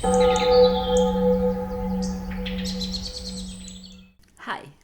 Hi,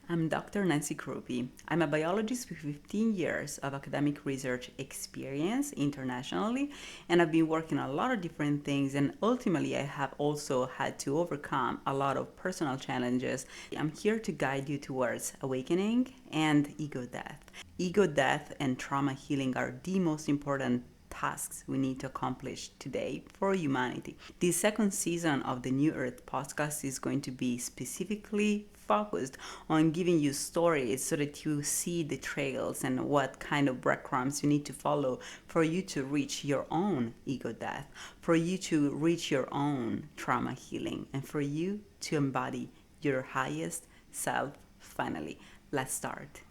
I'm Dr. Nancy Crupi. I'm a biologist with 15 years of academic research experience internationally, and I've been working on a lot of different things, and ultimately I have also had to overcome a lot of personal challenges. I'm here to guide you towards awakening and ego death. Ego death and trauma healing are the most important tasks we need to accomplish today for humanity. The second season of the New Earth podcast is going to be specifically focused on giving you stories so that you see the trails and what kind of breadcrumbs you need to follow for you to reach your own ego death, for you to reach your own trauma healing, and for you to embody your highest self finally. Let's start.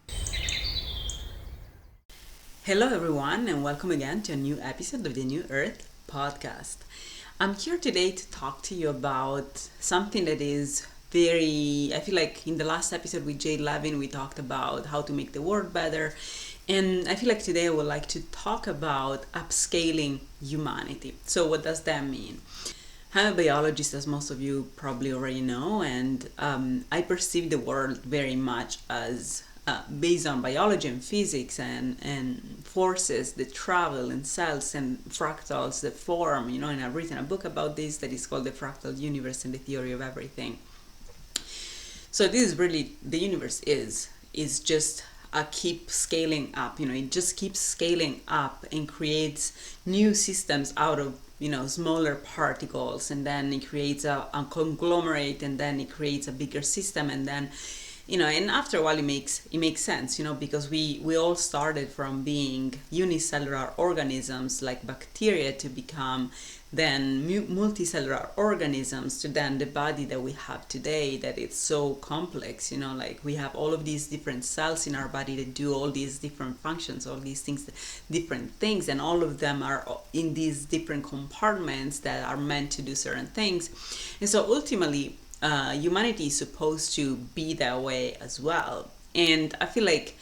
Hello, everyone, and welcome again to a new episode of the New Earth podcast. I'm here today to talk to you about something that is I feel like in the last episode with Jade Levin, we talked about how to make the world better. And I feel like today I would like to talk about upscaling humanity. So what does that mean? I'm a biologist, as most of you probably already know, and I perceive the world very much as based on biology and physics and forces that travel in cells and fractals that form, and I've written a book about this that is called The Fractal Universe and the Theory of Everything. So this is really, the universe is just keep scaling up, it just keeps scaling up and creates new systems out of, smaller particles, and then it creates a conglomerate, and then it creates a bigger system, and then, and after a while it makes sense, because we all started from being unicellular organisms like bacteria to become then multicellular organisms to then the body that we have today, that it's so complex, like we have all of these different cells in our body that do all these different functions, all these things, different things, and all of them are in these different compartments that are meant to do certain things. And so ultimately humanity is supposed to be that way as well. And I feel like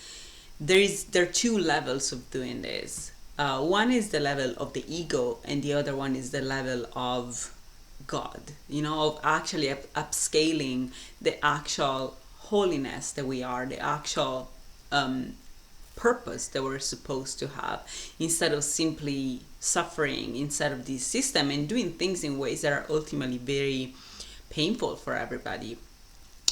there are two levels of doing this. One is the level of the ego, and the other one is the level of God, of actually upscaling the actual holiness that we are, the actual purpose that we're supposed to have, instead of simply suffering inside of this system and doing things in ways that are ultimately very painful for everybody.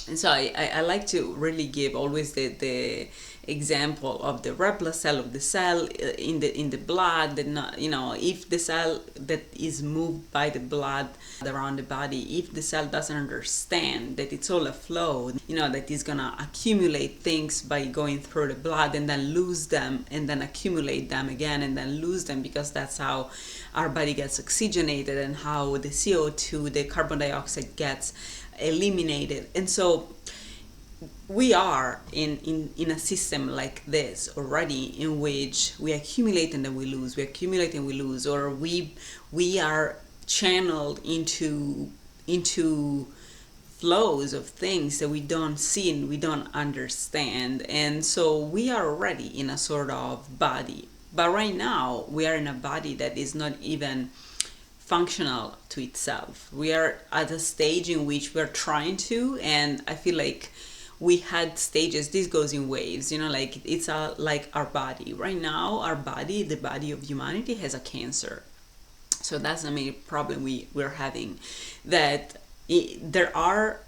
And so I like to really give always the example of the red blood cell, of the cell in the blood, that not, if the cell that is moved by the blood around the body, if the cell doesn't understand that it's all a flow, that is gonna accumulate things by going through the blood and then lose them and then accumulate them again and then lose them, because that's how our body gets oxygenated and how the CO2, the carbon dioxide, gets eliminated. And so we are in a system like this already, in which we accumulate and then we lose, we accumulate and we lose, or we are channeled into flows of things that we don't see and we don't understand. And so we are already in a sort of body, but right now we are in a body that is not even functional to itself. We are at a stage in which we're trying to, and I feel like we had stages. This goes in waves, like it's like our body right now. Our body, the body of humanity, has a cancer. So that's the main problem we're having, that there are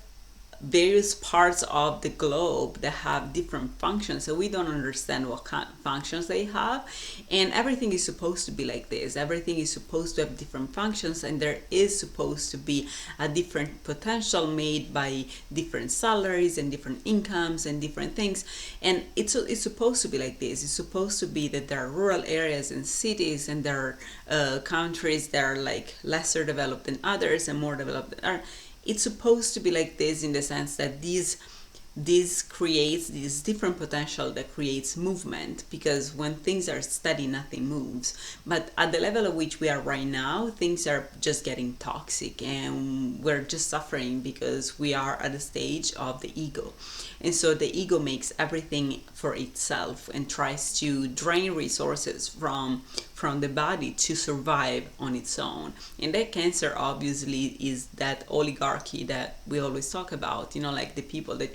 various parts of the globe that have different functions, so we don't understand what kind of functions they have. And everything is supposed to be like this. Everything is supposed to have different functions, and there is supposed to be a different potential made by different salaries and different incomes and different things. And it's supposed to be like this. It's supposed to be that there are rural areas and cities, and there are countries that are like lesser developed than others and more developed than others. It's supposed to be like this, in the sense that this creates this different potential that creates movement, because when things are steady, nothing moves. But at the level at which we are right now, things are just getting toxic, and we're just suffering because we are at a stage of the ego. And so the ego makes everything for itself and tries to drain resources from from the body to survive on its own. And that cancer obviously is that oligarchy that we always talk about, like the people that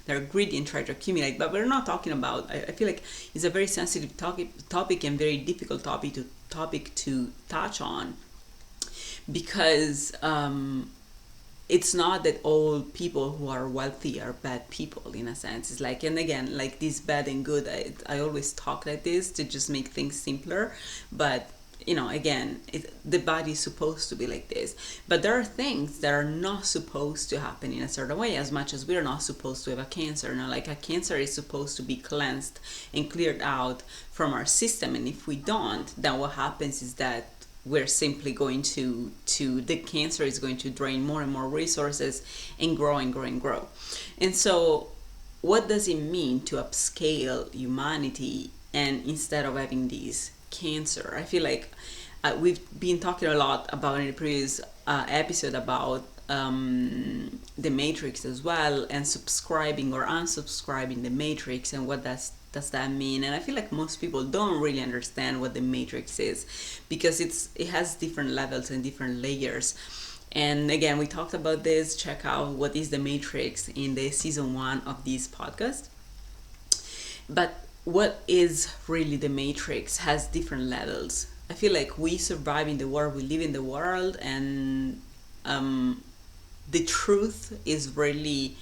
they're greedy and try to accumulate. But we're not talking about, I feel like it's a very sensitive topic and very difficult topic to touch on, because it's not that all people who are wealthy are bad people, in a sense. It's like, and again, like this bad and good, I always talk like this to just make things simpler. But again, the body is supposed to be like this, but there are things that are not supposed to happen in a certain way, as much as we're not supposed to have a cancer. Like a cancer is supposed to be cleansed and cleared out from our system, and if we don't, then what happens is that we're simply going to the cancer is going to drain more and more resources and grow and grow and grow. And so what does it mean to upscale humanity, and instead of having these cancer? I feel like we've been talking a lot about in the previous episode about the matrix as well, and subscribing or unsubscribing the matrix, and what does that mean. And I feel like most people don't really understand what the matrix is, because it has different levels and different layers. And again, we talked about this. Check out what is the matrix in the season 1 of this podcast. But what is really the matrix has different levels. I feel like we survive in the world, we live in the world, and the truth is really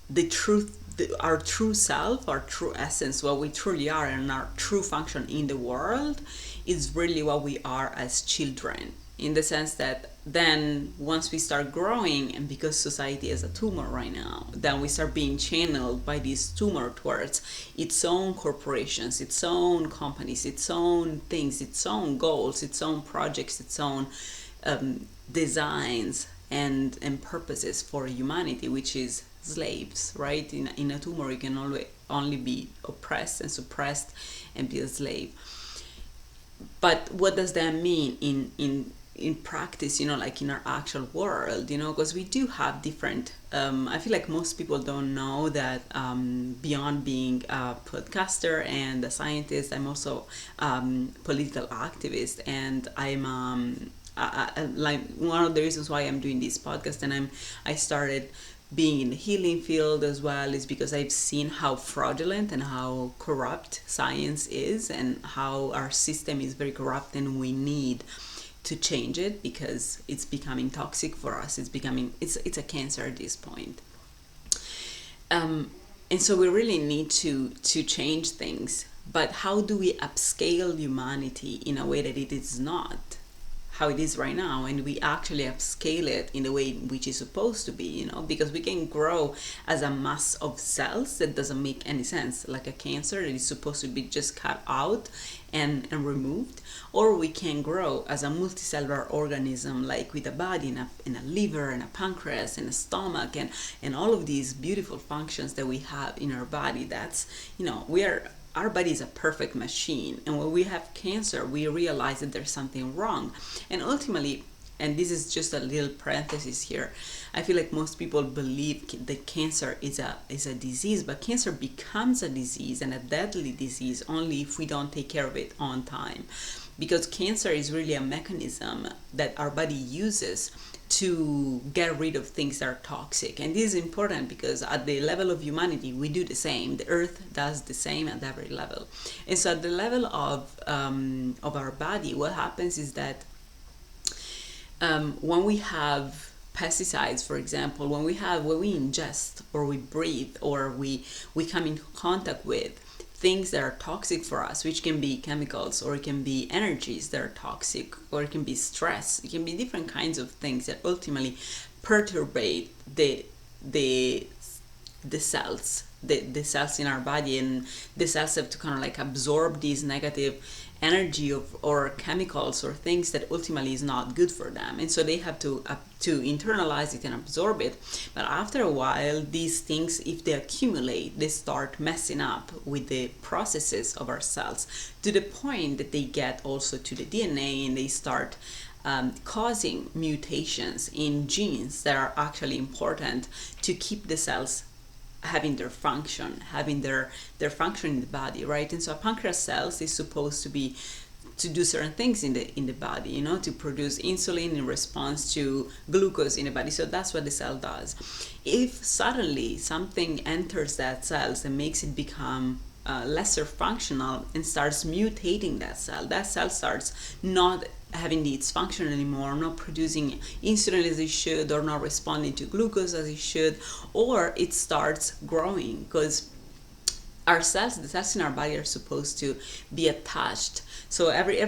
the truth. Our true self, our true essence, what we truly are, and our true function in the world is really what we are as children, in the sense that then once we start growing, and because society is a tumor right now, then we start being channeled by this tumor towards its own corporations, its own companies, its own things, its own goals, its own projects, its own designs and purposes for humanity, which is slaves, right? In a tumor, you can only be oppressed and suppressed and be a slave. But what does that mean in practice, like in our actual world, because we do have different, I feel like most people don't know that beyond being a podcaster and a scientist, I'm also political activist, and I'm like one of the reasons why I'm doing this podcast, and I started being in the healing field as well, is because I've seen how fraudulent and how corrupt science is, and how our system is very corrupt, and we need to change it because it's becoming toxic for us. It's a cancer at this point. And so we really need to change things. But how do we upscale humanity in a way that it is not how it is right now, and we actually upscale it in the way in which it's supposed to be, because we can grow as a mass of cells that doesn't make any sense, like a cancer that is supposed to be just cut out and removed, or we can grow as a multicellular organism, like with a body and a liver and a pancreas and a stomach and all of these beautiful functions that we have in our body. That's, our body is a perfect machine, and when we have cancer, we realize that there's something wrong. And ultimately, and this is just a little parenthesis here, I feel like most people believe that cancer is a disease, but cancer becomes a disease, and a deadly disease, only if we don't take care of it on time. Because cancer is really a mechanism that our body uses to get rid of things that are toxic. And this is important because at the level of humanity, we do the same. The earth does the same at every level. And so at the level of our body, what happens is that when we have pesticides, for example, when we ingest or we breathe or we come in contact with things that are toxic for us, which can be chemicals, or it can be energies that are toxic, or it can be stress, it can be different kinds of things that ultimately perturbate the cells, the cells in our body, and the cells have to kind of like absorb these negative energy or chemicals or things that ultimately is not good for them, and so they have to internalize it and absorb it. But after a while, these things, if they accumulate, they start messing up with the processes of our cells, to the point that they get also to the DNA, and they start causing mutations in genes that are actually important to keep the cells having their function in the body, right? And so a pancreas cells is supposed to be to do certain things in the body, you know, to produce insulin in response to glucose in the body. So that's what the cell does. If suddenly something enters that cells and makes it become lesser functional and starts mutating that cell starts not having its function anymore, not producing insulin as it should, or not responding to glucose as it should, or it starts growing, because our cells, the cells in our body, are supposed to be attached. So every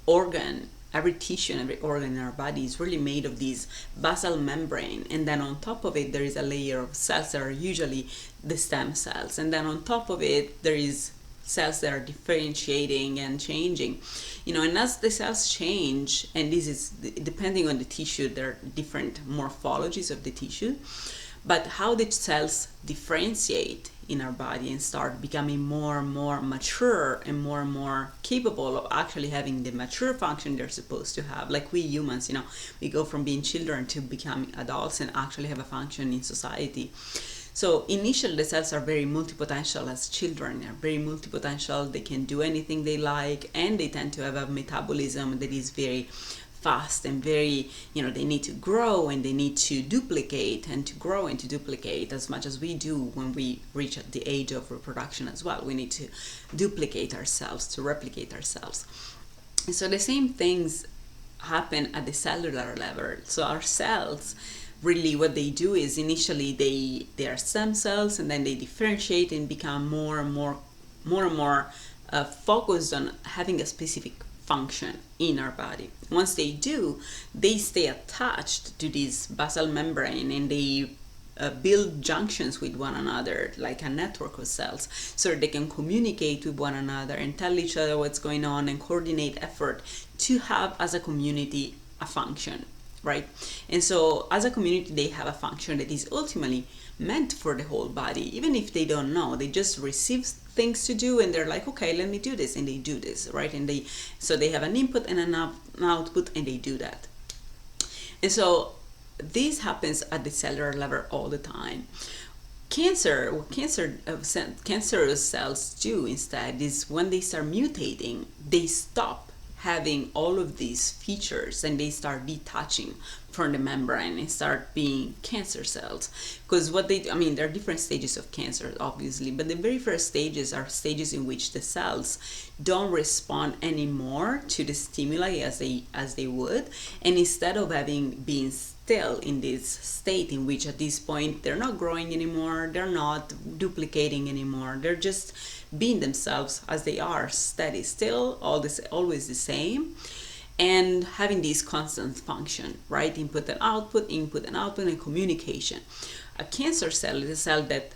organ, every tissue and every organ in our body is really made of these basal membrane, and then on top of it there is a layer of cells that are usually the stem cells, and then on top of it there is cells that are differentiating and changing, you know. And as the cells change, and this is depending on the tissue, there are different morphologies of the tissue, but how the cells differentiate in our body and start becoming more and more mature and more capable of actually having the mature function they're supposed to have. Like we humans, you know, we go from being children to becoming adults and actually have a function in society. So initially the cells are very multipotential as children. They're very multipotential, they can do anything they like, and they tend to have a metabolism that is very fast and very, you know, they need to grow and they need to duplicate and to grow and to duplicate as much as we do when we reach the age of reproduction as well. We need to duplicate ourselves, to replicate ourselves. And so the same things happen at the cellular level. So our cells, really what they do is initially they are stem cells, and then they differentiate and become more and more focused on having a specific function in our body. Once they do, they stay attached to this basal membrane, and they build junctions with one another, like a network of cells, so they can communicate with one another and tell each other what's going on and coordinate effort to have, as a community, a function, right? And so as a community, they have a function that is ultimately meant for the whole body. Even if they don't know, they just receive things to do, and they're like, okay, let me do this, and they do this, right? And they have an input and an output, and they do that. And so this happens at the cellular level all the time. Cancerous cells do instead is when they start mutating, they stop having all of these features and they start detaching from the membrane and start being cancer cells. Because there are different stages of cancer, obviously, but the very first stages are stages in which the cells don't respond anymore to the stimuli as they would, and instead of being still in this state in which at this point they're not growing anymore, they're not duplicating anymore, they're just being themselves as they are, steady, still, always the same, and having this constant function, right? Input and output, and communication. A cancer cell is a cell that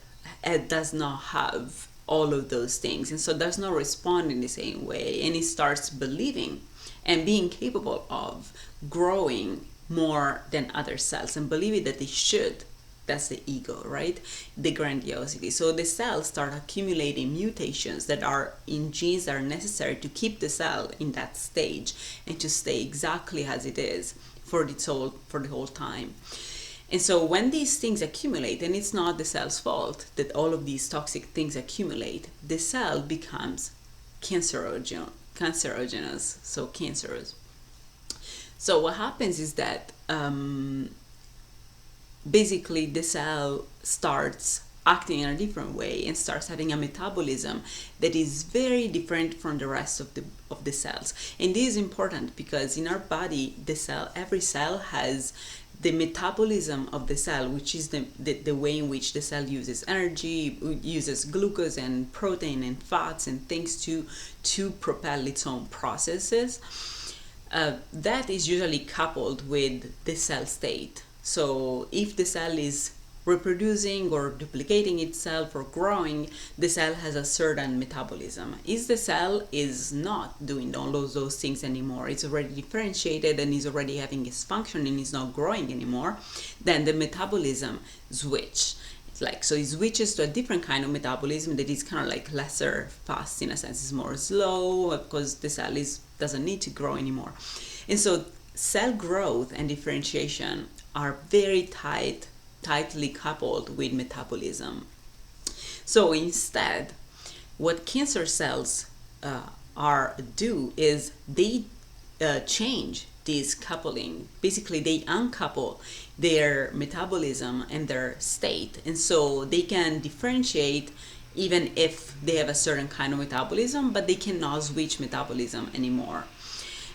does not have all of those things, and so does not respond in the same way, and it starts believing and being capable of growing more than other cells and believing that they should. That's the ego, right? The grandiosity. So the cells start accumulating mutations that are in genes that are necessary to keep the cell in that stage and to stay exactly as it is for the whole time. And so when these things accumulate, and it's not the cell's fault that all of these toxic things accumulate, the cell becomes cancerogenic, so cancerous. So what happens is that basically the cell starts acting in a different way and starts having a metabolism that is very different from the rest of the cells. And this is important because in our body, every cell has the metabolism of the cell, which is the way in which the cell uses energy, uses glucose and protein and fats and things to propel its own processes. That is usually coupled with the cell state. So if the cell is reproducing or duplicating itself or growing, the cell has a certain metabolism. If the cell is not doing all of those things anymore, it's already differentiated and is already having its function and is not growing anymore, then the metabolism switch. So it switches to a different kind of metabolism that is kind of like lesser fast in a sense. It's more slow because the cell doesn't need to grow anymore. And so cell growth and differentiation are very tightly coupled with metabolism. So instead, what cancer cells are do is they change this coupling. Basically, they uncouple their metabolism and their state, and so they can differentiate even if they have a certain kind of metabolism, but they cannot switch metabolism anymore.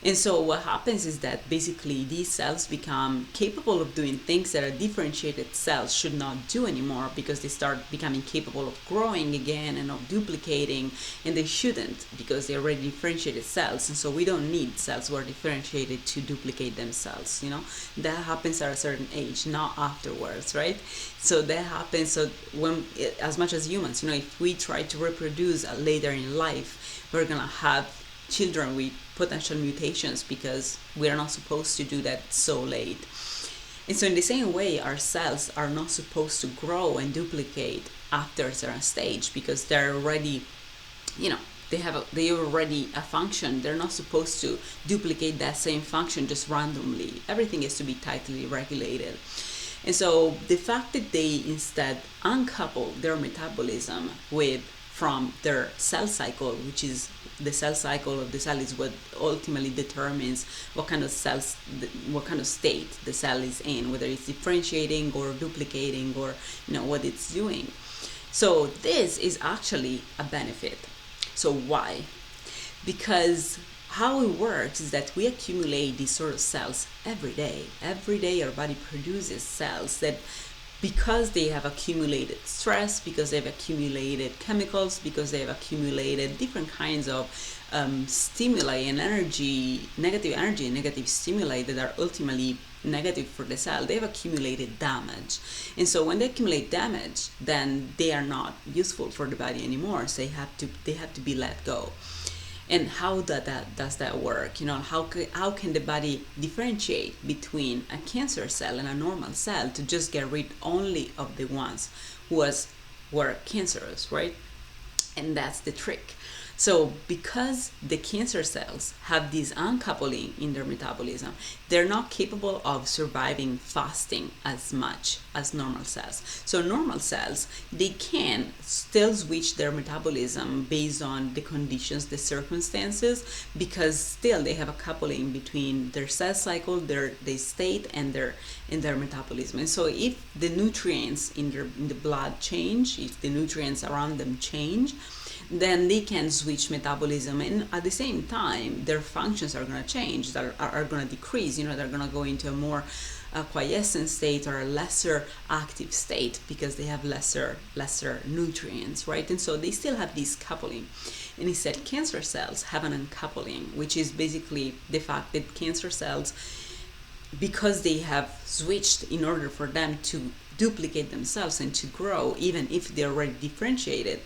And so what happens is that basically these cells become capable of doing things that a differentiated cells should not do anymore, because they start becoming capable of growing again and of duplicating, and they shouldn't, because they're already differentiated cells. And so we don't need cells who are differentiated to duplicate themselves, that happens at a certain age, not afterwards, right? So that happens. So when, as much as humans, if we try to reproduce later in life, we're gonna have children with potential mutations, because we are not supposed to do that so late. And so in the same way, our cells are not supposed to grow and duplicate after a certain stage, because they're already, they already a function. They're not supposed to duplicate that same function just randomly. Everything is to be tightly regulated. And so the fact that they instead uncouple their metabolism from their cell cycle, which is the cell cycle of the cell is what ultimately determines what kind of state the cell is in, whether it's differentiating or duplicating or what it's doing. So this is actually a benefit. So why? Because how it works is that we accumulate these sort of cells every day. Every day our body produces cells that, because they have accumulated stress, because they've accumulated chemicals, because they've accumulated different kinds of stimuli and negative energy and negative stimuli that are ultimately negative for the cell, they've accumulated damage. And so when they accumulate damage, then they are not useful for the body anymore. So they have to be let go. And how does that work? How can the body differentiate between a cancer cell and a normal cell to just get rid only of the ones who were cancerous, right? And that's the trick. So because the cancer cells have this uncoupling in their metabolism, they're not capable of surviving fasting as much as normal cells. So normal cells, they can still switch their metabolism based on the conditions, the circumstances, because still they have a coupling between their cell cycle, their state, and their metabolism. And so if the nutrients in the blood change, if the nutrients around them change, then they can switch metabolism, and at the same time their functions are going to change, that are going to decrease. They're going to go into a more quiescent state or a lesser active state, because they have lesser nutrients, right? And so they still have this coupling. And he said cancer cells have an uncoupling, which is basically the fact that cancer cells, because they have switched in order for them to duplicate themselves and to grow, even if they're already differentiated,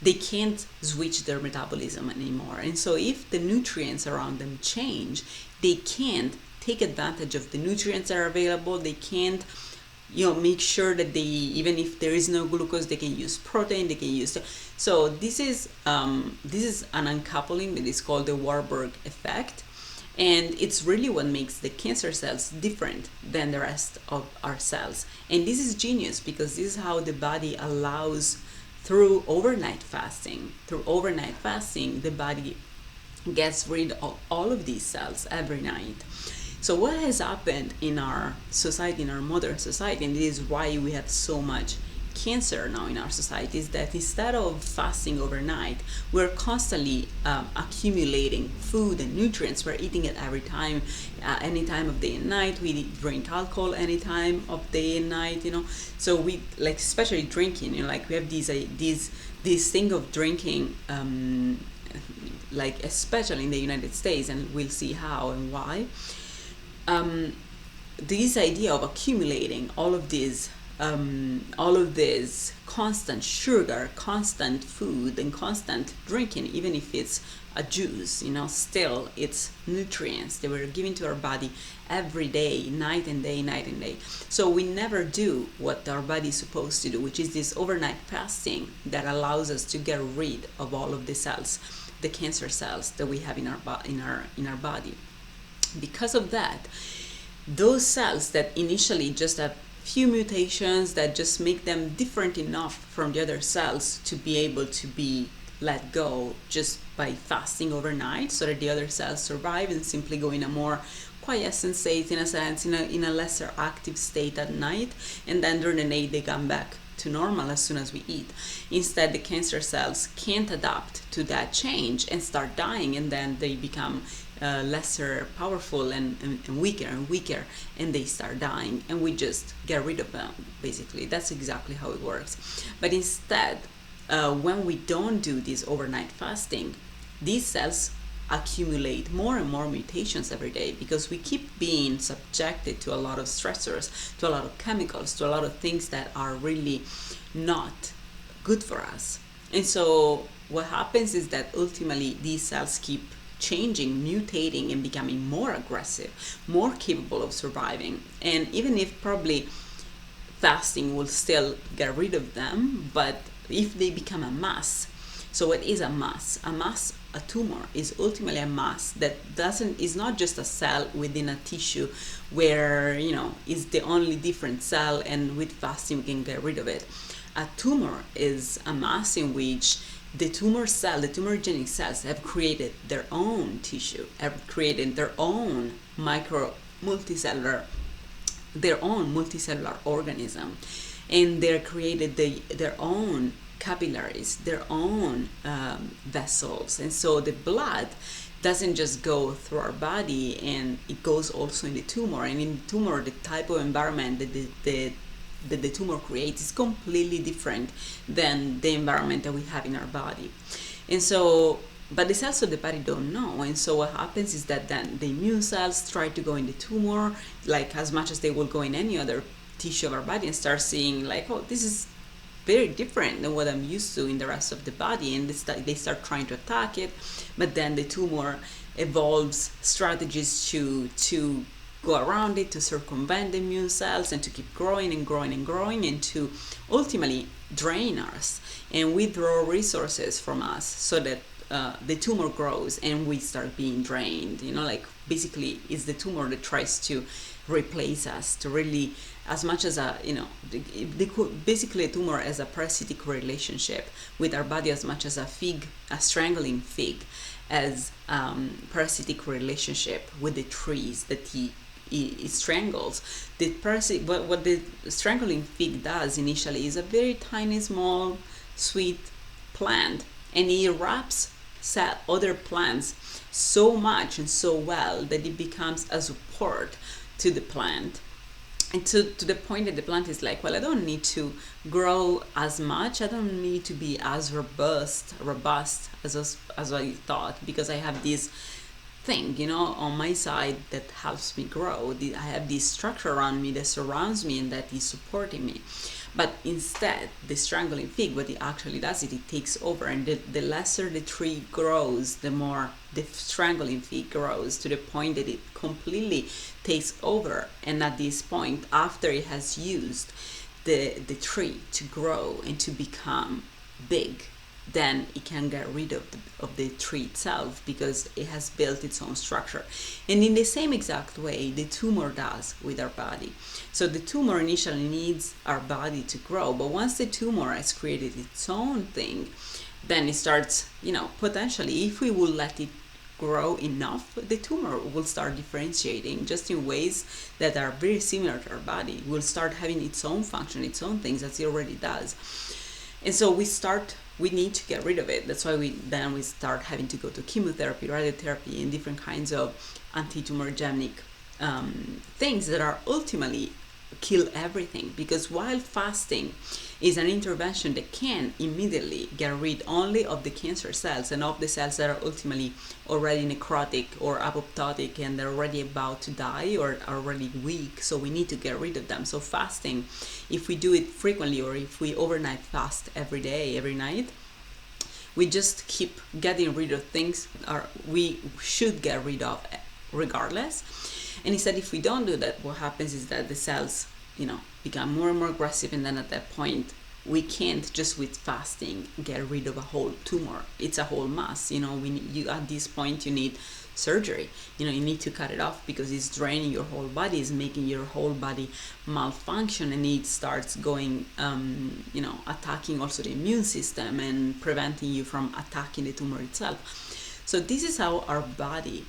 they can't switch their metabolism anymore. And so if the nutrients around them change, they can't take advantage of the nutrients that are available. They can't make sure that even if there is no glucose, they can use protein, they can use. So this is an uncoupling that is called the Warburg effect. And it's really what makes the cancer cells different than the rest of our cells. And this is genius, because this is how the body allows, through overnight fasting, the body gets rid of all of these cells every night. So what has happened in our society, in our modern society, and this is why we have so much cancer now in our society, is that instead of fasting overnight, we're constantly accumulating food and nutrients. We're eating it every time, any time of day and night. We drink alcohol any time of day and night, so we, like, especially drinking, we have this thing of drinking, like especially in the United States, and we'll see how and why. This idea of accumulating all of this constant sugar, constant food, and constant drinking, even if it's a juice, still it's nutrients that we're giving to our body every day, night and day. So we never do what our body is supposed to do, which is this overnight fasting that allows us to get rid of all of the cells, the cancer cells that we have in our body. Because of that, those cells that initially just have few mutations that just make them different enough from the other cells to be able to let go just by fasting overnight so that the other cells survive and simply go in a more quiescent state, in a sense, in a lesser active state at night, and then during the day they come back to normal as soon as we eat. Instead, the cancer cells can't adapt to that change and start dying, and then they become lesser powerful and weaker and weaker, and they start dying, and we just get rid of them. Basically, that's exactly how it works. But instead, when we don't do this overnight fasting, these cells accumulate more and more mutations every day, because we keep being subjected to a lot of stressors, to a lot of chemicals, to a lot of things that are really not good for us. And so what happens is that ultimately these cells keep changing, mutating, and becoming more aggressive, more capable of surviving. And even if probably fasting will still get rid of them, but if they become a mass. So what is a mass? A tumor is ultimately a mass that is not just a cell within a tissue where, is the only different cell, and with fasting we can get rid of it. A tumor is a mass in which the tumorigenic cells have created their own tissue, have created their own multicellular organism, and they're created their own capillaries, their own vessels. And so the blood doesn't just go through our body, and it goes also in the tumor. And in the tumor, the type of environment that the tumor creates is completely different than the environment that we have in our body. And so, but the cells of the body don't know. And so what happens is that then the immune cells try to go in the tumor, like as much as they will go in any other tissue of our body, and start seeing like, oh, this is very different than what I'm used to in the rest of the body, and they start trying to attack it. But then the tumor evolves strategies to go around it, to circumvent the immune cells, and to keep growing and growing and growing, and to ultimately drain us and withdraw resources from us, so that the tumor grows and we start being drained. Like basically it's the tumor that tries to replace us, to really, as much as basically a tumor as a parasitic relationship with our body, as much as a strangling fig as parasitic relationship with the trees that he strangles. What the strangling fig does initially is a very tiny, small, sweet plant, and he wraps other plants so much and so well that it becomes a support to the plant, and to the point that the plant is like, well, I don't need to grow as much, I don't need to be as robust as I thought, because I have this thing, on my side that helps me grow. I have this structure around me that surrounds me and that is supporting me. But instead, the strangling fig, what it actually does is it takes over, and the lesser the tree grows, the more the strangling fig grows, to the point that it completely takes over. And at this point, after it has used the tree to grow and to become big, then it can get rid of the tree itself, because it has built its own structure. And in the same exact way, the tumor does with our body. So the tumor initially needs our body to grow, but once the tumor has created its own thing, then it starts, potentially, if we will let it grow enough, the tumor will start differentiating just in ways that are very similar to our body. It will start having its own function, its own things, as it already does. And so we need to get rid of it. That's why we start having to go to chemotherapy, radiotherapy, and different kinds of anti-tumorigenic things that are ultimately kill everything. Because while fasting is an intervention that can immediately get rid only of the cancer cells and of the cells that are ultimately already necrotic or apoptotic and they're already about to die or are already weak, so we need to get rid of them. So fasting, if we do it frequently, or if we overnight fast every day, every night, we just keep getting rid of things we should get rid of regardless. And instead, if we don't do that, what happens is that the cells, become more and more aggressive, and then at that point, we can't just with fasting get rid of a whole tumor. It's a whole mass. At this point, you need surgery. You need to cut it off because it's draining your whole body, it's making your whole body malfunction, and it starts going attacking also the immune system and preventing you from attacking the tumor itself. So this is how our body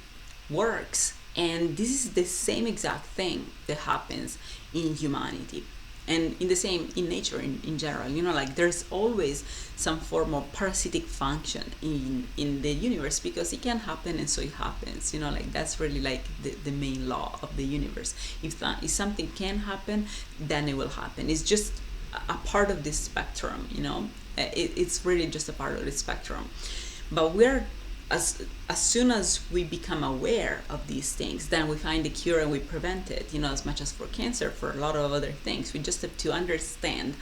works, and this is the same exact thing that happens in humanity and in nature in general. Like there's always some form of parasitic function in the universe, because it can happen and so it happens. Like that's really like the main law of the universe. If something can happen, then it will happen. It's just a part of this spectrum. It's really just a part of the spectrum. But we're as soon as we become aware of these things, then we find the cure and we prevent it. As much as for cancer, for a lot of other things, we just have to understand,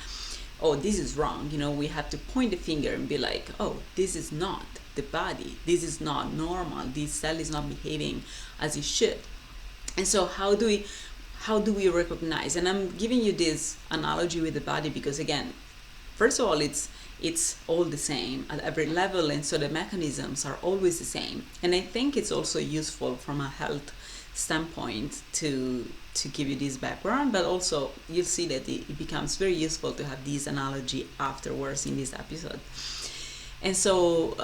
oh, this is wrong. We have to point the finger and be like, oh, this is not the body, this is not normal, this cell is not behaving as it should. And so how do we recognize? And I'm giving you this analogy with the body because, again, first of all, it's all the same at every level, and so the mechanisms are always the same. And I think it's also useful from a health standpoint to give you this background, but also you'll see that it becomes very useful to have this analogy afterwards in this episode. And so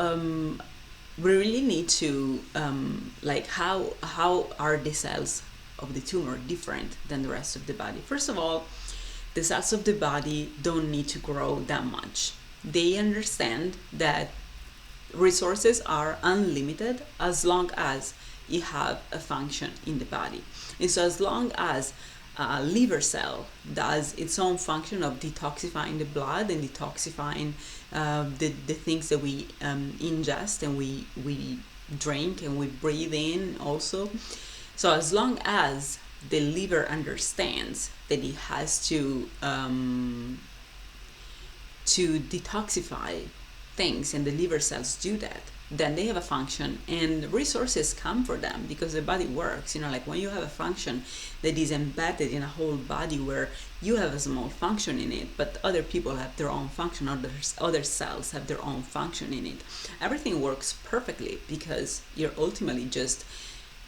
we really need to how are the cells of the tumor different than the rest of the body? First of all, the cells of the body don't need to grow that much. They understand that resources are unlimited as long as you have a function in the body. And so as long as a liver cell does its own function of detoxifying the blood and detoxifying the things that we ingest and we drink and we breathe in also. So as long as the liver understands that it has to detoxify things, and the liver cells do that, then they have a function and resources come for them because the body works. Like when you have a function that is embedded in a whole body where you have a small function in it, but other people have their own function, other cells have their own function in it, everything works perfectly because you're ultimately just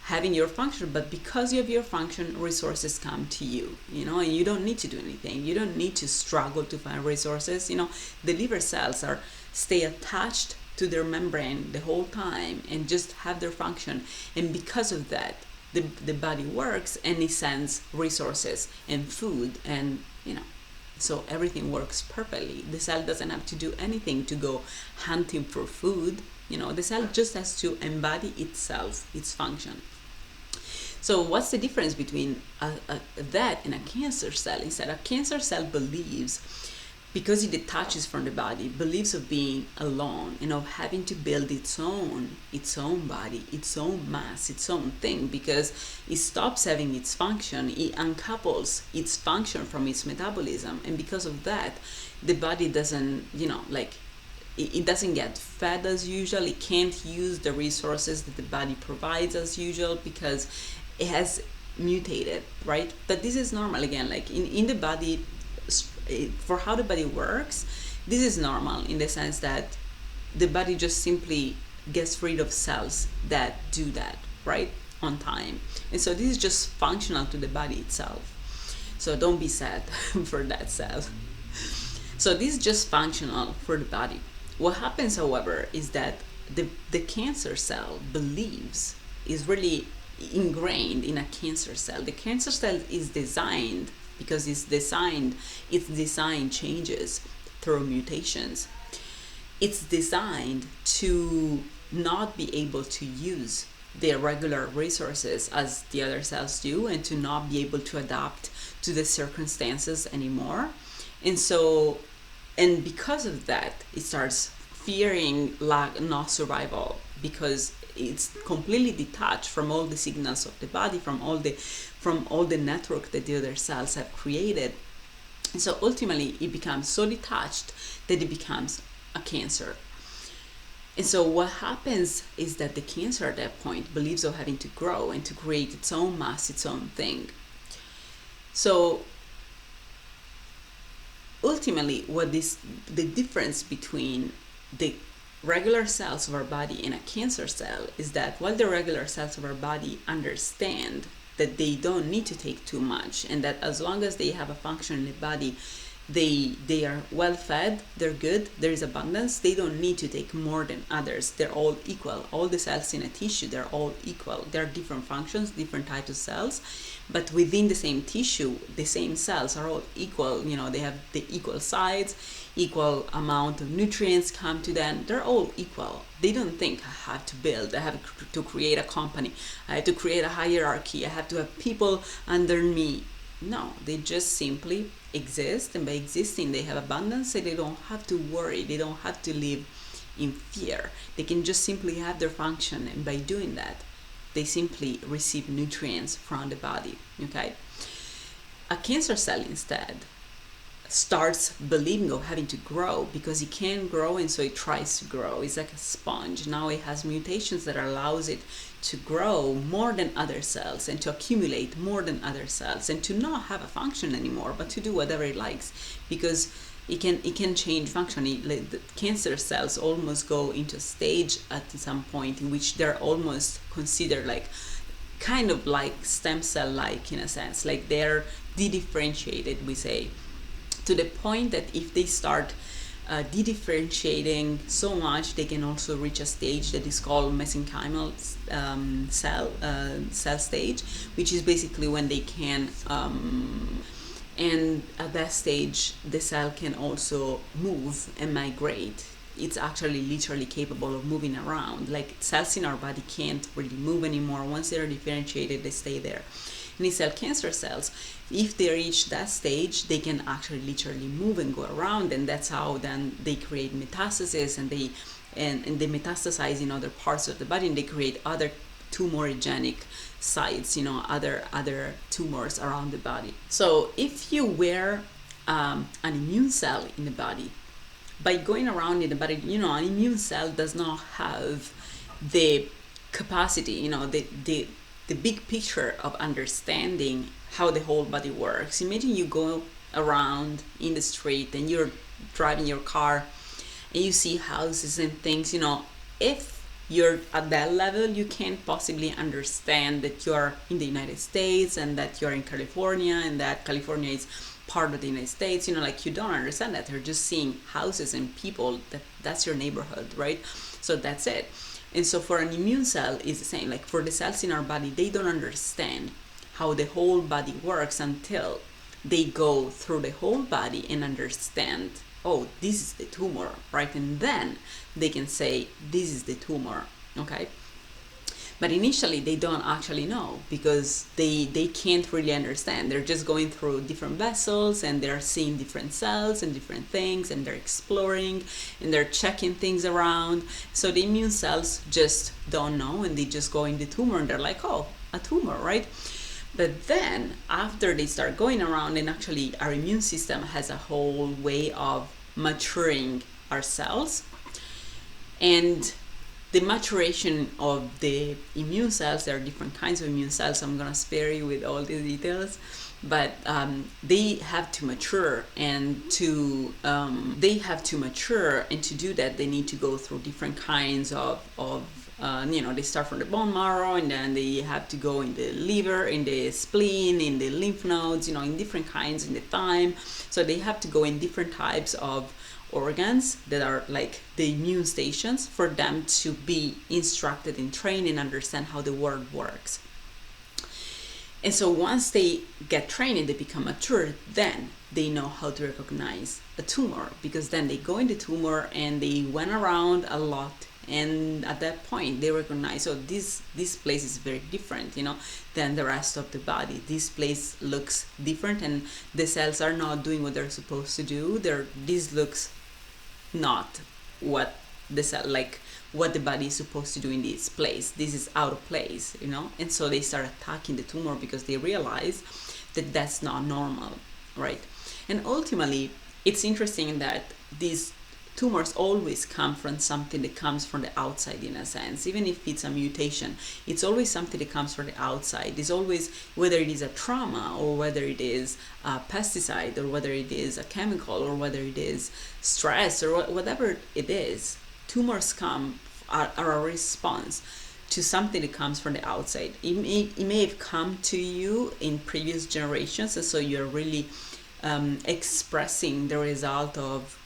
having your function. But because you have your function, resources come to you, and you don't need to do anything. You don't need to struggle to find resources. The liver cells stay attached to their membrane the whole time and just have their function. And because of that, the body works and it sends resources and food, and so everything works perfectly. The cell doesn't have to do anything to go hunting for food. The cell just has to embody itself, its function. So what's the difference between that and a cancer cell? Instead, a cancer cell believes, because it detaches from the body, believes of being alone, of having to build its own body, its own mass, its own thing, because it stops having its function, it uncouples its function from its metabolism, and because of that, the body doesn't, it doesn't get fed as usual. It can't use the resources that the body provides as usual because it has mutated, right? But this is normal. Again, like in the body, for how the body works, this is normal in the sense that the body just simply gets rid of cells that do that, right, on time. And so this is just functional to the body itself. So don't be sad for that cell. So this is just functional for the body. What happens, however, is that the cancer cell believes, is really ingrained in a cancer cell. The cancer cell is designed, because its design changes through mutations. It's designed to not be able to use the regular resources as the other cells do, and to not be able to adapt to the circumstances anymore. And because of that, it starts fearing not survival, because it's completely detached from all the signals of the body, from all the network that the other cells have created. And so ultimately it becomes so detached that it becomes a cancer. And so what happens is that the cancer at that point believes of having to grow and to create its own mass, its own thing. So ultimately, the difference between the regular cells of our body and a cancer cell is that while the regular cells of our body understand that they don't need to take too much, and that as long as they have a function in the body, they are well fed, they're good, there is abundance, they don't need to take more than others. They're all equal. All the cells in a tissue, they're all equal. There are different functions, different types of cells, but within the same tissue, the same cells are all equal. They have the equal size, equal amount of nutrients come to them. They're all equal. They don't think, I have to build, I have to create a company, I have to create a hierarchy, I have to have people under me. No, they just simply exist, and by existing they have abundance, so they don't have to worry, they don't have to live in fear. They can just simply have their function, and by doing that they simply receive nutrients from the body. Okay, a cancer cell instead starts believing of having to grow because it can't grow, and so it tries to grow. It's like a sponge. Now it has mutations that allows it to grow more than other cells and to accumulate more than other cells and to not have a function anymore, but to do whatever it likes, because it can change function. The cancer cells almost go into a stage at some point in which they're almost considered like kind of like stem cell like, in a sense, like they're de-differentiated, we say, to the point that if they start de-differentiating so much, they can also reach a stage that is called mesenchymal cell stage, which is basically when they can and at that stage the cell can also move and migrate. It's actually literally capable of moving around. Like cells in our body can't really move anymore. Once they're differentiated, they stay there. And cell cancer cells, if they reach that stage, they can actually literally move and go around, and that's how then they create metastasis, and they metastasize in other parts of the body, and they create other tumorigenic sites, other tumors around the body. So if you wear an immune cell in the body, by going around in the body, an immune cell does not have the capacity, the big picture of understanding how the whole body works. Imagine you go around in the street and you're driving your car and you see houses and things. If you're at that level, you can't possibly understand that you're in the United States and that you're in California and that California is part of the United States. Like you don't understand that. You're just seeing houses and people. That's your neighborhood, right? So that's it. And so for an immune cell, it's the same. Like for the cells in our body, they don't understand how the whole body works until they go through the whole body and understand, oh, this is the tumor, right? And then they can say, this is the tumor, okay? But initially, they don't actually know because they can't really understand. They're just going through different vessels and they're seeing different cells and different things, and they're exploring and they're checking things around. So the immune cells just don't know, and they just go in the tumor and they're like, oh, a tumor, right? But then after they start going around, and actually our immune system has a whole way of maturing our cells, and the maturation of the immune cells, there are different kinds of immune cells. I'm gonna spare you with all the details, but they have to mature, and to do that they need to go through different kinds of they start from the bone marrow, and then they have to go in the liver, in the spleen, in the lymph nodes, in different kinds, in the thyme. So they have to go in different types of organs that are like the immune stations for them to be instructed and trained and understand how the world works. And so once they get trained and they become mature, then they know how to recognize a tumor, because then they go in the tumor and they went around a lot, and at that point they recognize, oh, this place is very different, than the rest of the body. This place looks different, and the cells are not doing what they're supposed to do. This looks not what what the body is supposed to do in this place. This is out of place, and so they start attacking the tumor because they realize that that's not normal, right? And ultimately, it's interesting that these tumors always come from something that comes from the outside, in a sense. Even if it's a mutation, it's always something that comes from the outside. It's always, whether it is a trauma, or whether it is a pesticide, or whether it is a chemical, or whether it is stress, or whatever it is, tumors are a response to something that comes from the outside. It may have come to you in previous generations, and so you're really expressing the result of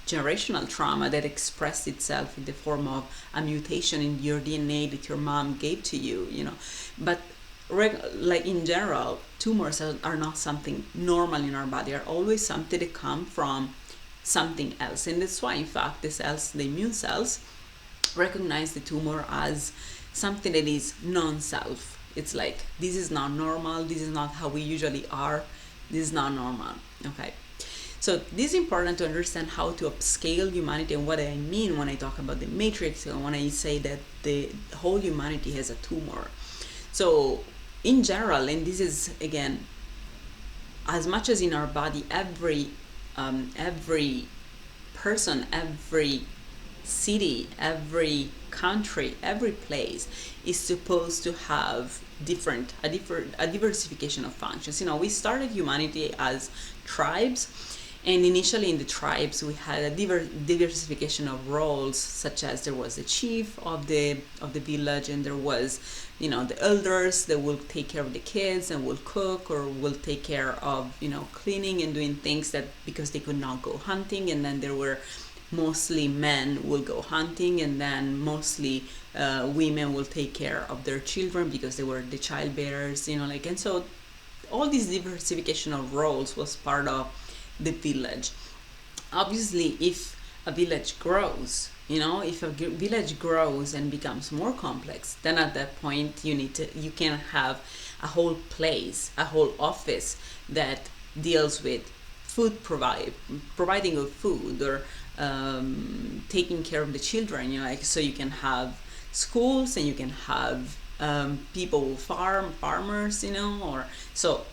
generational trauma that expressed itself in the form of a mutation in your DNA that your mom gave to you, But like in general, tumors are not something normal in our body, are always something that come from something else. And that's why, in fact, the immune cells, recognize the tumor as something that is non-self. It's like, this is not normal, this is not how we usually are, this is not normal. Okay, so this is important to understand how to upscale humanity, and what I mean when I talk about the matrix, and when I say that the whole humanity has a tumor. So in general, and this is again, as much as in our body, every person, every city, every country, every place is supposed to have a diversification of functions. We started humanity as tribes, and initially in the tribes we had a diversification of roles, such as there was the chief of the village, and there was the elders that will take care of the kids and will cook, or will take care of cleaning and doing things, that because they could not go hunting. And then there were mostly men will go hunting, and then mostly women will take care of their children because they were the childbearers, and so all this diversification of roles was part of the village. Obviously, if a village grows, if a village grows and becomes more complex, then at that point you can have a whole place, a whole office that deals with providing of food, or taking care of the children, so you can have schools, and you can have people farmers, or so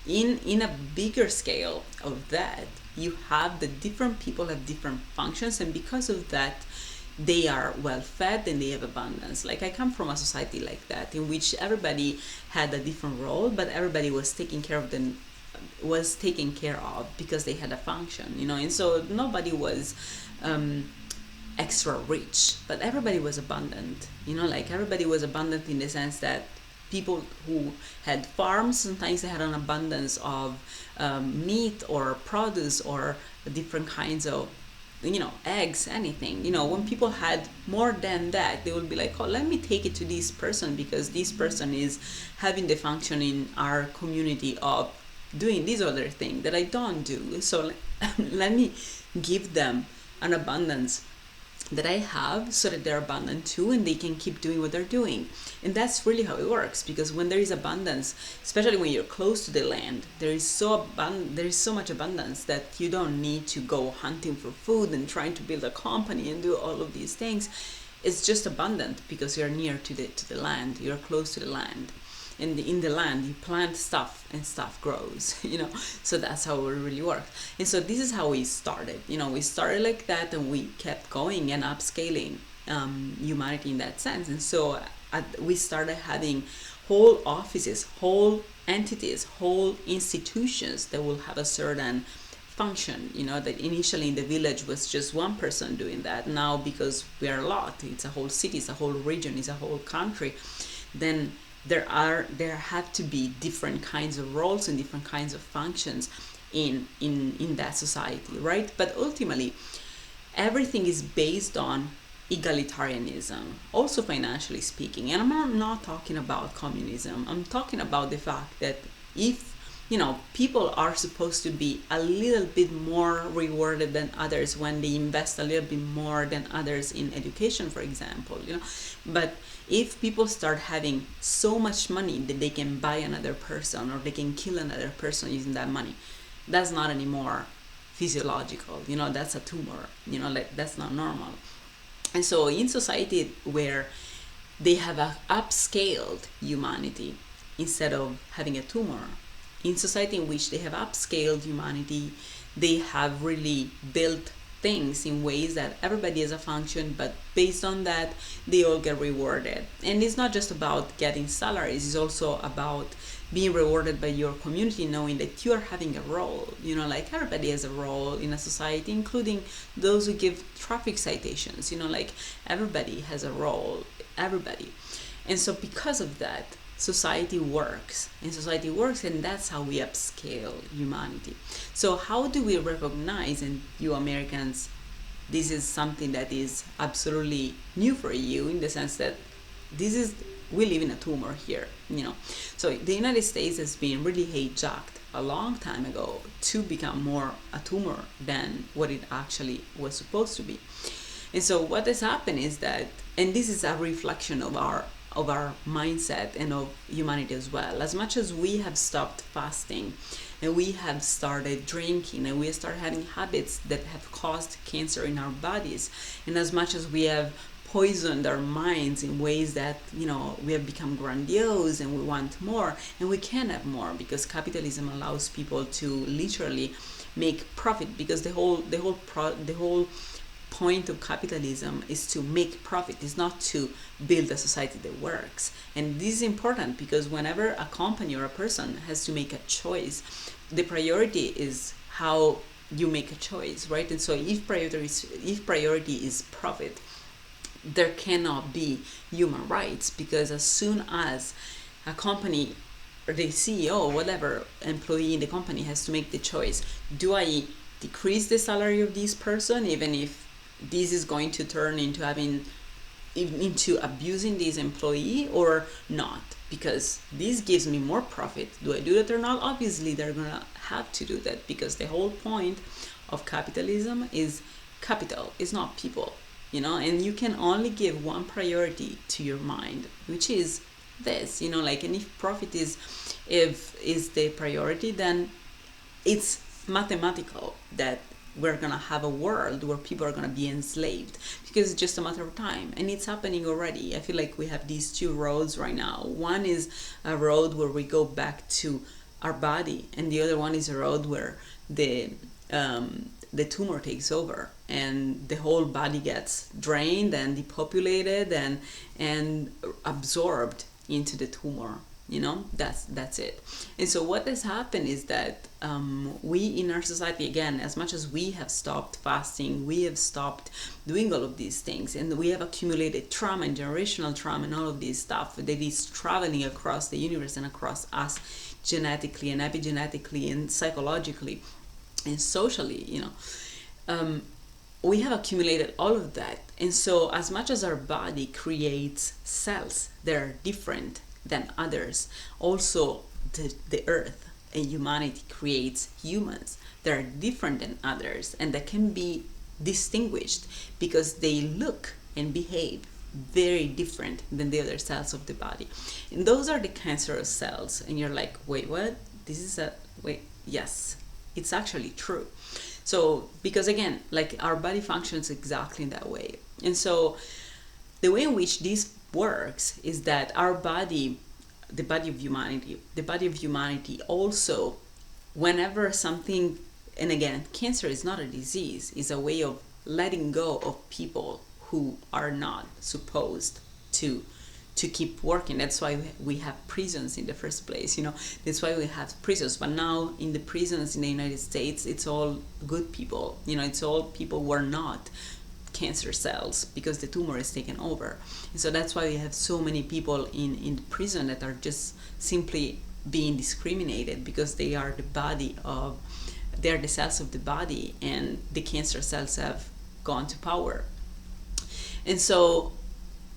in a bigger scale of that, you have the different people have different functions, and because of that they are well fed and they have abundance. Like, I come from a society like that, in which everybody had a different role, but everybody was taken care of because they had a function, and so nobody was extra rich, but everybody was abundant, like everybody was abundant in the sense that people who had farms, sometimes they had an abundance of meat or produce or different kinds of eggs, anything. When people had more than that, they would be like, oh, let me take it to this person because this person is having the function in our community of doing this other thing that I don't do, so let me give them an abundance that I have, so that they're abundant too, and they can keep doing what they're doing. And that's really how it works, because when there is abundance, especially when you're close to the land, there is so much abundance that you don't need to go hunting for food and trying to build a company and do all of these things. It's just abundant because you're near to the land, you're close to the land. And in the land, you plant stuff and stuff grows, so that's how it really works. And so this is how we started. We started like that, and we kept going and upscaling humanity in that sense. And so we started having whole offices, whole entities, whole institutions that will have a certain function, that initially in the village was just one person doing that. Now, because we are a lot, it's a whole city, it's a whole region, it's a whole country, then there have to be different kinds of roles and different kinds of functions in that society, right? But ultimately, everything is based on egalitarianism, also financially speaking. And I'm not talking about communism. I'm talking about the fact that if people are supposed to be a little bit more rewarded than others when they invest a little bit more than others in education, for example, but if people start having so much money that they can buy another person, or they can kill another person using that money, that's not anymore physiological, that's a tumor, that's not normal. And so in society where they have upscaled humanity instead of having a tumor, in society in which they have upscaled humanity, they have really built things in ways that everybody has a function, but based on that, they all get rewarded. And it's not just about getting salaries, it's also about being rewarded by your community, knowing that you are having a role. Like everybody has a role in a society, including those who give traffic citations. Like everybody has a role, everybody. And so because of that, society works, and that's how we upscale humanity. So how do we recognize, and you Americans, this is something that is absolutely new for you, in the sense that we live in a tumor here. So the United States has been really hijacked a long time ago to become more a tumor than what it actually was supposed to be. And so what has happened is that, and this is a reflection of our mindset and of humanity as well. As much as we have stopped fasting, and we have started drinking, and we start having habits that have caused cancer in our bodies, and as much as we have poisoned our minds in ways that we have become grandiose and we want more, and we can have more because capitalism allows people to literally make profit, because the whole point of capitalism is to make profit, is not to build a society that works. And this is important because whenever a company or a person has to make a choice, the priority is how you make a choice, right? And so if priority is profit, there cannot be human rights, because as soon as a company or the CEO, whatever employee in the company, has to make the choice, do I decrease the salary of this person, even if this is going to turn into abusing this employee, or not, because this gives me more profit? Do I do that or not? Obviously they're gonna have to do that, because the whole point of capitalism is capital, is not people. And you can only give one priority to your mind, which is this, like, and if profit is the priority, then it's mathematical that we're gonna have a world where people are gonna be enslaved, because it's just a matter of time, and it's happening already. I feel like we have these two roads right now. One is a road where we go back to our body, and the other one is a road where the tumor takes over, and the whole body gets drained and depopulated and absorbed into the tumor. That's it. And so what has happened is that we in our society, again, as much as we have stopped fasting, we have stopped doing all of these things, and we have accumulated trauma and generational trauma and all of this stuff that is traveling across the universe and across us, genetically and epigenetically and psychologically and socially. We have accumulated all of that. And so as much as our body creates cells that are different than others, also the earth and humanity creates humans that are different than others, and that can be distinguished because they look and behave very different than the other cells of the body. And those are the cancerous cells. And you're like, wait, what? Yes, it's actually true. So, because again, like, our body functions exactly in that way. And so the way in which this works is that our body, the body of humanity also, whenever something, and again, cancer is not a disease, it's a way of letting go of people who are not supposed to keep working. That's why we have prisons in the first place. That's why we have prisons. But now in the prisons in the United States, it's all good people. It's all people who are not cancer cells, because the tumor is taken over. And so that's why we have so many people in prison that are just simply being discriminated, because they are the cells of the body, and the cancer cells have gone to power. And so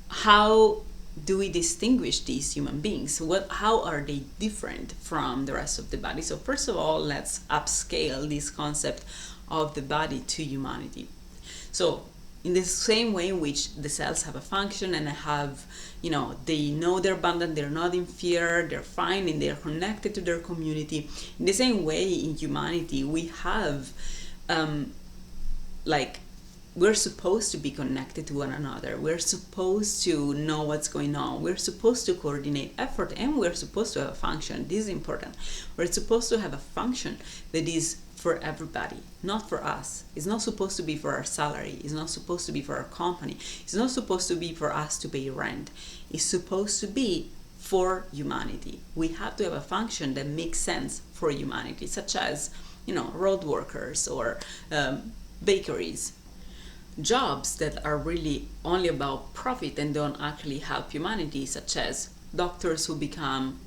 how do we distinguish these human beings? How are they different from the rest of the body? So first of all, let's upscale this concept of the body to humanity. So in the same way in which the cells have a function and have, they know they're abundant, they're not in fear, they're fine, and they're connected to their community. In the same way, in humanity, we have, we're supposed to be connected to one another. We're supposed to know what's going on. We're supposed to coordinate effort, and we're supposed to have a function. This is important. We're supposed to have a function that is for everybody, not for us. It's not supposed to be for our salary. It's not supposed to be for our company. It's not supposed to be for us to pay rent. It's supposed to be for humanity. We have to have a function that makes sense for humanity, such as, road workers or bakeries. Jobs that are really only about profit and don't actually help humanity, such as doctors who become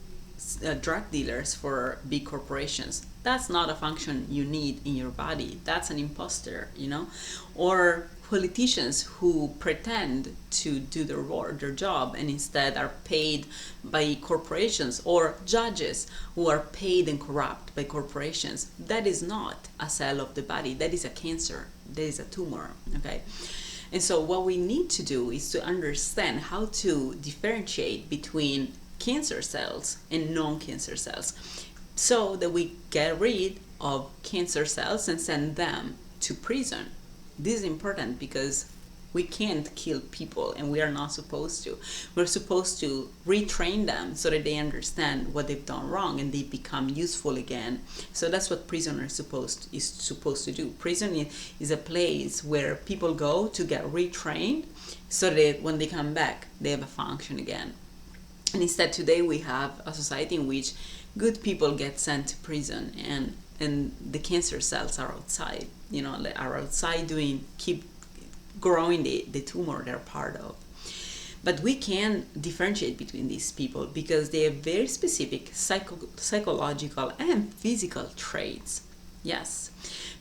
drug dealers for big corporations. That's not a function you need in your body. That's an imposter, Or politicians who pretend to do their job and instead are paid by corporations, or judges who are paid and corrupt by corporations. That is not a cell of the body. That is a cancer. That is a tumor. Okay. And so what we need to do is to understand how to differentiate between cancer cells and non-cancer cells, so that we get rid of cancer cells and send them to prison. This is important because we can't kill people, and we are not supposed to. We're supposed to retrain them so that they understand what they've done wrong and they become useful again. So that's what prison is supposed to do. Prison is a place where people go to get retrained so that when they come back, they have a function again. And instead, today we have a society in which good people get sent to prison, and the cancer cells are outside, are outside keep growing the tumor they're part of. But we can differentiate between these people because they have very specific psychological and physical traits. Yes,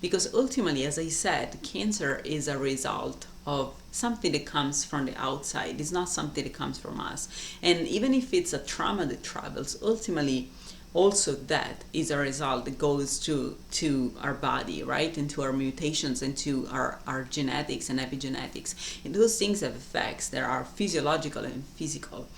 because ultimately, as I said, cancer is a result of something that comes from the outside. It's not something that comes from us. And even if it's a trauma that travels, ultimately also that is a result that goes to our body, right? And to our mutations and to our genetics and epigenetics. And those things have effects that are physiological and physical.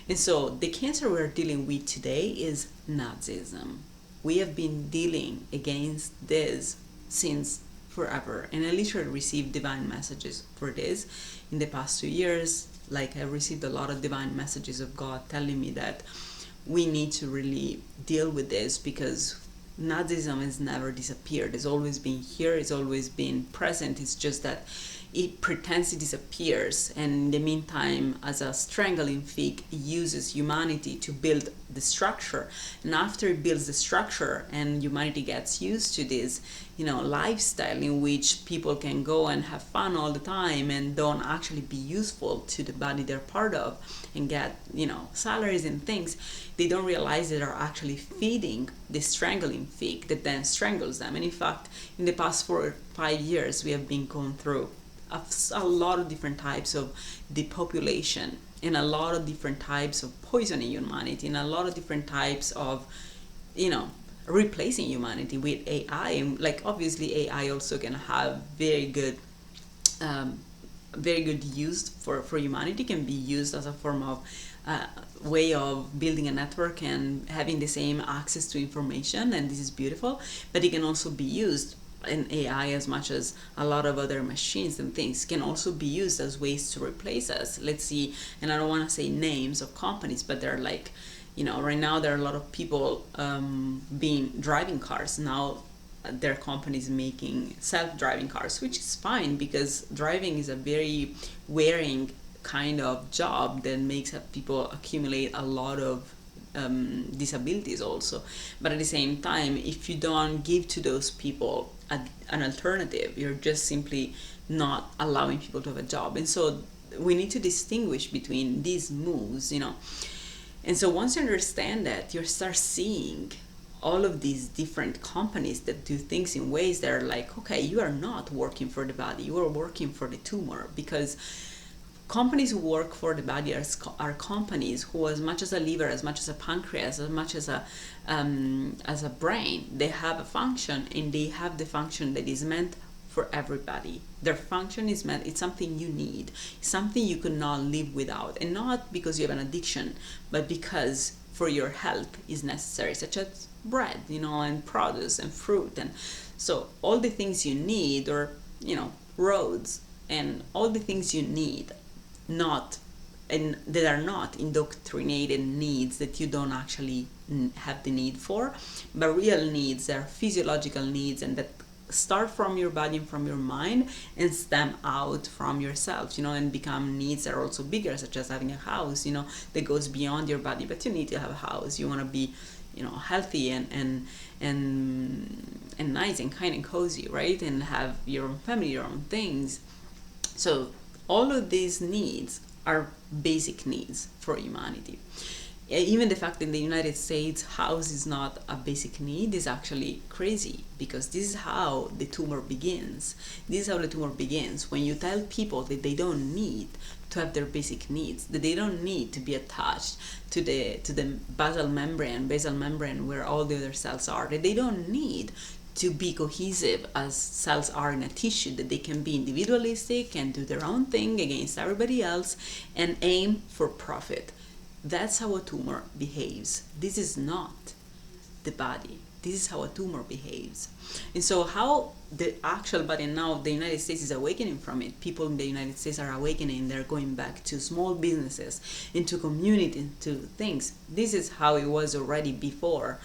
And so the cancer we're dealing with today is Nazism. We have been dealing against this since forever. And I literally received divine messages for this in the past 2 years. Like, I received a lot of divine messages of God telling me that we need to really deal with this, because Nazism has never disappeared. It's always been here. It's always been present. It's just that it pretends it disappears, and in the meantime, as a strangling fig, it uses humanity to build the structure. And after it builds the structure and humanity gets used to this, lifestyle in which people can go and have fun all the time and don't actually be useful to the body they're part of and get, salaries and things, they don't realize that they're actually feeding the strangling fig that then strangles them. And in fact, in the past 4 or 5 years, we have been going through a lot of different types of depopulation, and a lot of different types of poisoning humanity, and a lot of different types of, replacing humanity with AI. And obviously AI also can have very good use for humanity, can be used as a form of way of building a network and having the same access to information, and this is beautiful. But it can also be used in AI, as much as a lot of other machines and things can also be used as ways to replace us. Let's see, and I don't want to say names of companies, but they're right now there are a lot of people being driving cars. Now there are companies making self-driving cars, which is fine, because driving is a very wearing kind of job that makes people accumulate a lot of disabilities also. But at the same time, if you don't give to those people an alternative, you're just simply not allowing people to have a job. And so we need to distinguish between these moves, And so once you understand that, you start seeing all of these different companies that do things in ways that are like, okay, you are not working for the body, you are working for the tumor. Because companies who work for the body are companies who, as much as a liver, as much as a pancreas, as much as a brain, they have a function, and they have the function that is meant for everybody. Their function is meant, it's something you need, something you could not live without, and not because you have an addiction, but because for your health is necessary, such as bread, and produce and fruit. And so all the things you need, or, roads, and all the things you need, that are not indoctrinated needs that you don't actually have the need for, but real needs, that are physiological needs, and that start from your body and from your mind and stem out from yourself, and become needs that are also bigger, such as having a house, that goes beyond your body. But you need to have a house. You want to be, healthy and nice and kind and cozy, right? And have your own family, your own things. So all of these needs are basic needs for humanity. Even the fact that in the United States house is not a basic need is actually crazy, because this is how the tumor begins. This is how the tumor begins, when you tell people that they don't need to have their basic needs, that they don't need to be attached to the basal membrane where all the other cells are, that they don't need to be cohesive as cells are in a tissue, that they can be individualistic and do their own thing against everybody else and aim for profit. That's how a tumor behaves. This is not the body. This is how a tumor behaves. And so how the actual body, and now the United States is awakening from it. People in the United States are awakening. They're going back to small businesses, into community, into things. This is how it was already before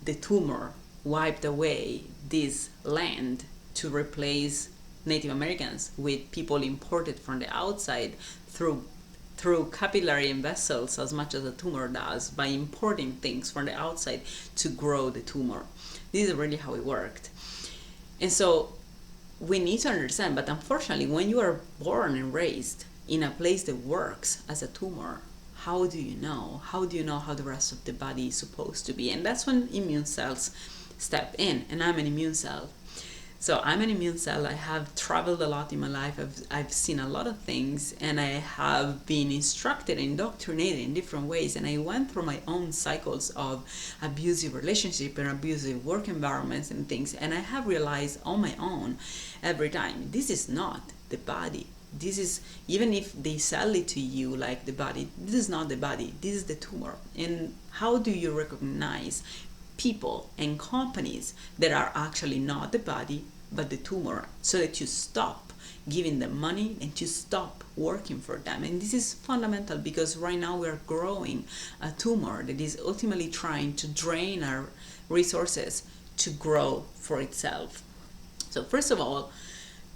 the tumor wiped away this land to replace Native Americans with people imported from the outside through capillary vessels, as much as a tumor does, by importing things from the outside to grow the tumor. This is really how it worked. And so we need to understand, but unfortunately, when you are born and raised in a place that works as a tumor, how do you know? How do you know how the rest of the body is supposed to be? And that's when immune cells step in, and I'm an immune cell. So I'm an immune cell. I have traveled a lot in my life. I've seen a lot of things, and I have been instructed, indoctrinated in different ways. And I went through my own cycles of abusive relationship and abusive work environments and things. And I have realized on my own every time, this is not the body. This is, even if they sell it to you like the body, this is not the body. This is the tumor. And how do you recognize people and companies that are actually not the body but the tumor, so that you stop giving them money and you stop working for them? And this is fundamental, because right now we are growing a tumor that is ultimately trying to drain our resources to grow for itself. So first of all,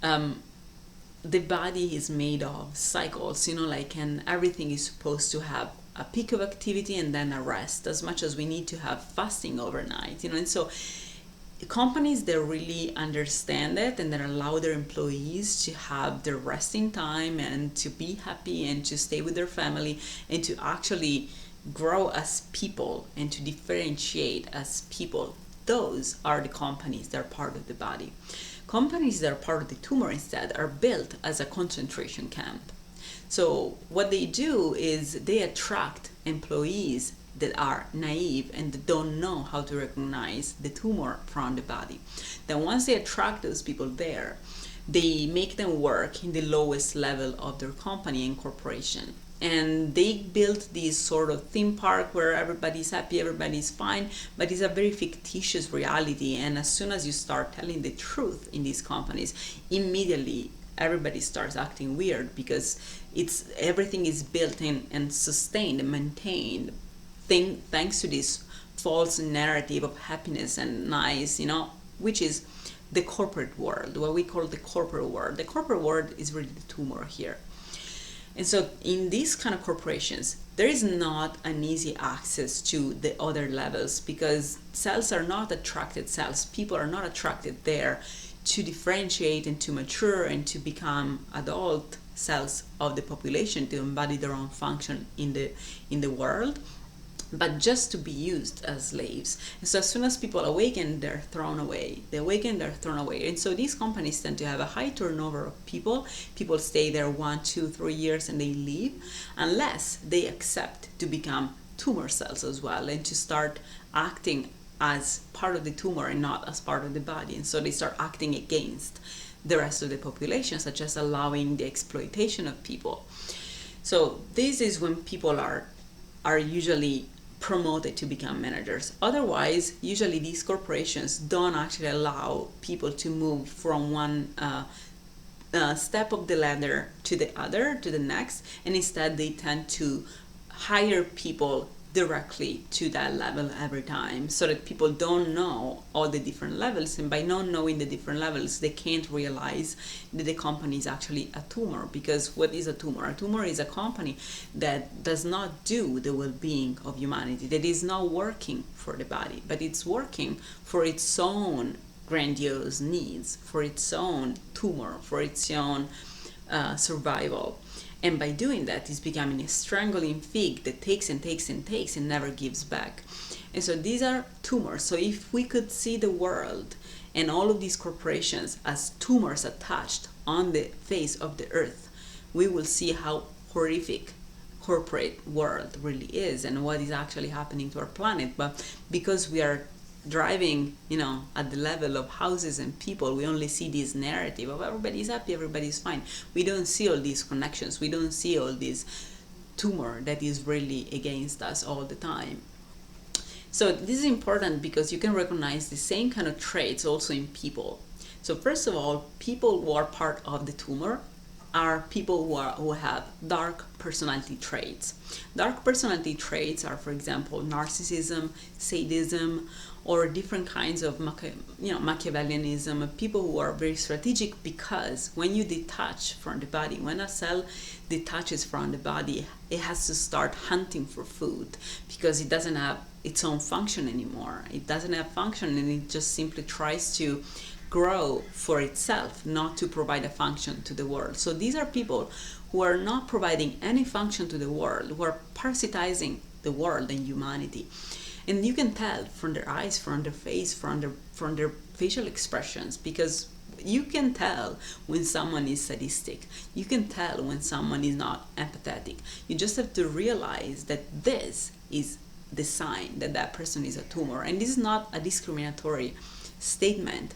the body is made of cycles, and everything is supposed to have a peak of activity and then a rest, as much as we need to have fasting overnight, and so companies that really understand it and that allow their employees to have their resting time and to be happy and to stay with their family and to actually grow as people and to differentiate as people, those are the companies that are part of the body. Companies that are part of the tumor instead are built as a concentration camp. So what they do is they attract employees that are naive and that don't know how to recognize the tumor from the body. Then once they attract those people there, they make them work in the lowest level of their company and corporation. And they built this sort of theme park where everybody's happy, everybody's fine, but it's a very fictitious reality. And as soon as you start telling the truth in these companies, immediately everybody starts acting weird, because everything is built in and sustained and maintained thanks to this false narrative of happiness and nice, which is the corporate world, what we call the corporate world. The corporate world is really the tumor here. And so in these kind of corporations, there is not an easy access to the other levels, because cells are not attracted cells. People are not attracted there to differentiate and to mature and to become adult cells of the population, to embody their own function in the world, but just to be used as slaves. And so as soon as people awaken, they're thrown away. They awaken, they're thrown away. And so these companies tend to have a high turnover of people. People stay there 1, 2, 3 years and they leave, unless they accept to become tumor cells as well and to start acting as part of the tumor and not as part of the body. And so they start acting against the rest of the population, such as allowing the exploitation of people. So this is when people are usually promoted to become managers. Otherwise, usually these corporations don't actually allow people to move from one step of the ladder to the other, to the next, and instead they tend to hire people directly to that level every time, so that people don't know all the different levels, and by not knowing the different levels they can't realize that the company is actually a tumor. Because what is a tumor? A tumor is a company that does not do the well-being of humanity, that is not working for the body, but it's working for its own grandiose needs, for its own tumor, for its own survival. And by doing that, it's becoming a strangling fig that takes and takes and takes and never gives back. And so these are tumors. So if we could see the world and all of these corporations as tumors attached on the face of the earth, we will see how horrific corporate world really is and what is actually happening to our planet. But because we are driving, at the level of houses and people, we only see this narrative of everybody's happy, everybody's fine. We don't see all these connections. We don't see all this tumor that is really against us all the time. So this is important because you can recognize the same kind of traits also in people. So first of all, people who are part of the tumor are people who have dark personality traits. Dark personality traits are, for example, narcissism, sadism, or different kinds of Machiavellianism, people who are very strategic, because when you detach from the body, when a cell detaches from the body, it has to start hunting for food because it doesn't have its own function anymore. It doesn't have function, and it just simply tries to grow for itself, not to provide a function to the world. So these are people who are not providing any function to the world, who are parasitizing the world and humanity. And you can tell from their eyes, from their face, from their facial expressions, because you can tell when someone is sadistic. You can tell when someone is not empathetic. You just have to realize that this is the sign that that person is a tumor. And this is not a discriminatory statement.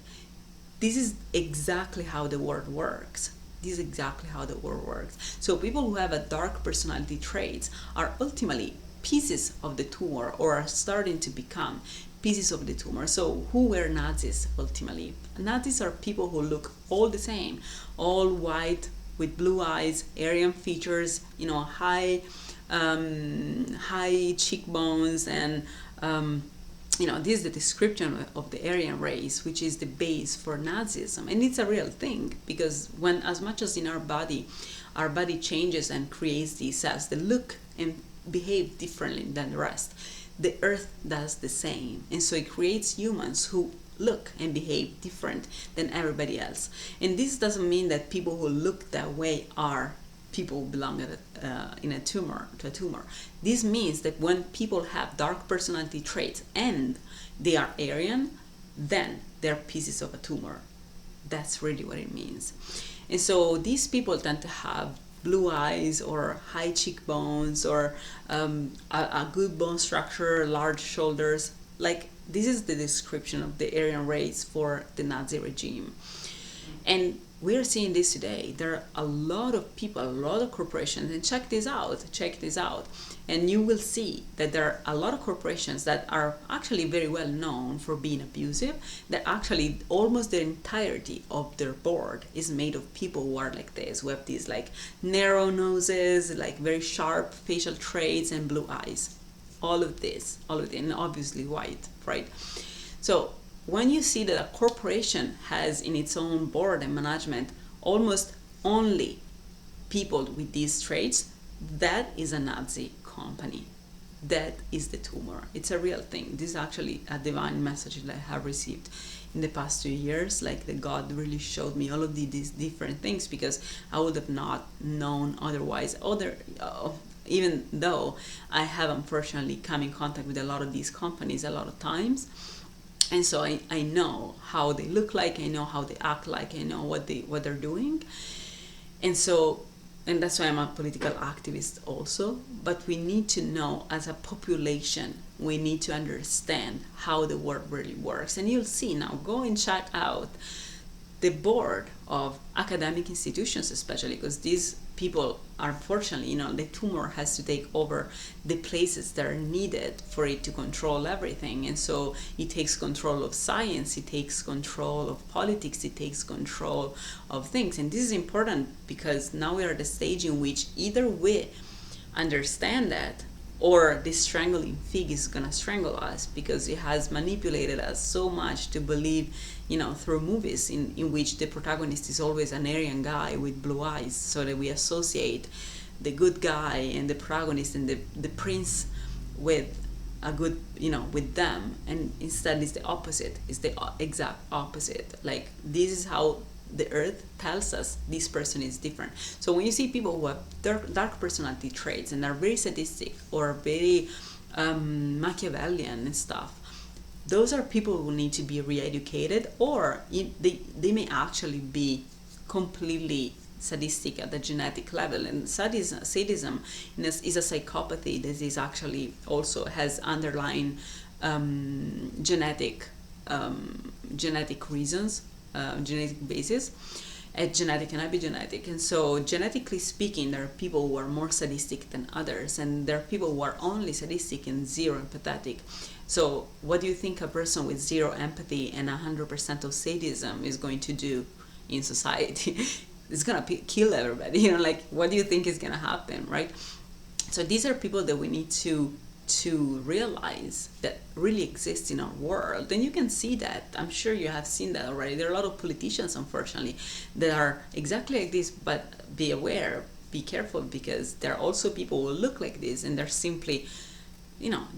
This is exactly how the world works. This is exactly how the world works. So people who have a dark personality traits are ultimately pieces of the tumor, or are starting to become pieces of the tumor. So who were Nazis ultimately? Nazis are people who look all the same, all white with blue eyes, Aryan features, high cheekbones, and this is the description of the Aryan race, which is the base for Nazism. And it's a real thing, because when, as much as in our body changes and creates these cells that look and behave differently than the rest, the earth does the same. And so it creates humans who look and behave different than everybody else. And this doesn't mean that people who look that way are people who belong in a tumor. This means that when people have dark personality traits and they are Aryan, then they're pieces of a tumor. That's really what it means. And so these people tend to have blue eyes, or high cheekbones, or a good bone structure, large shoulders. Like, this is the description of the Aryan race for the Nazi regime. And we're seeing this today. There are a lot of people, a lot of corporations, and check this out, and you will see that there are a lot of corporations that are actually very well known for being abusive, that actually almost the entirety of their board is made of people who are like this, who have these like narrow noses, like very sharp facial traits, and blue eyes. All of this, and obviously white, right? So when you see that a corporation has in its own board and management almost only people with these traits, that is a Nazi company. That is the tumor. It's a real thing. This is actually a divine message that I have received in the past 2 years. Like, that God really showed me all of these different things, because I would have not known otherwise. Even though I have unfortunately come in contact with a lot of these companies a lot of times. And so I know how they look like, I know how they act like, I know what they're doing. And that's why I'm a political activist also. But we need to know, as a population, we need to understand how the world really works. And you'll see now, go and check out the board of academic institutions, especially because these people are, unfortunately, the tumor has to take over the places that are needed for it to control everything. And so it takes control of science, it takes control of politics, it takes control of things. And this is important because now we are at the stage in which either we understand that, or the strangling fig is gonna strangle us because it has manipulated us so much to believe, through movies in which the protagonist is always an Aryan guy with blue eyes, so that we associate the good guy and the protagonist and the prince with a good, with them. And instead it's the opposite. It's the exact opposite. Like, this is how the earth tells us this person is different. So when you see people who have dark personality traits and are very sadistic or very Machiavellian and stuff, those are people who need to be re-educated, or they may actually be completely sadistic at the genetic level. And sadism is a psychopathy that is actually also has underlying genetic reasons, genetic basis, genetic and epigenetic. And so genetically speaking, there are people who are more sadistic than others, and there are people who are only sadistic and zero empathetic. So what do you think a person with zero empathy and 100% of sadism is going to do in society? It's gonna kill everybody. Like, what do you think is gonna happen, right? So these are people that we need to realize that really exist in our world. And you can see that. I'm sure you have seen that already. There are a lot of politicians, unfortunately, that are exactly like this, but be aware, be careful, because there are also people who look like this, and they're simply,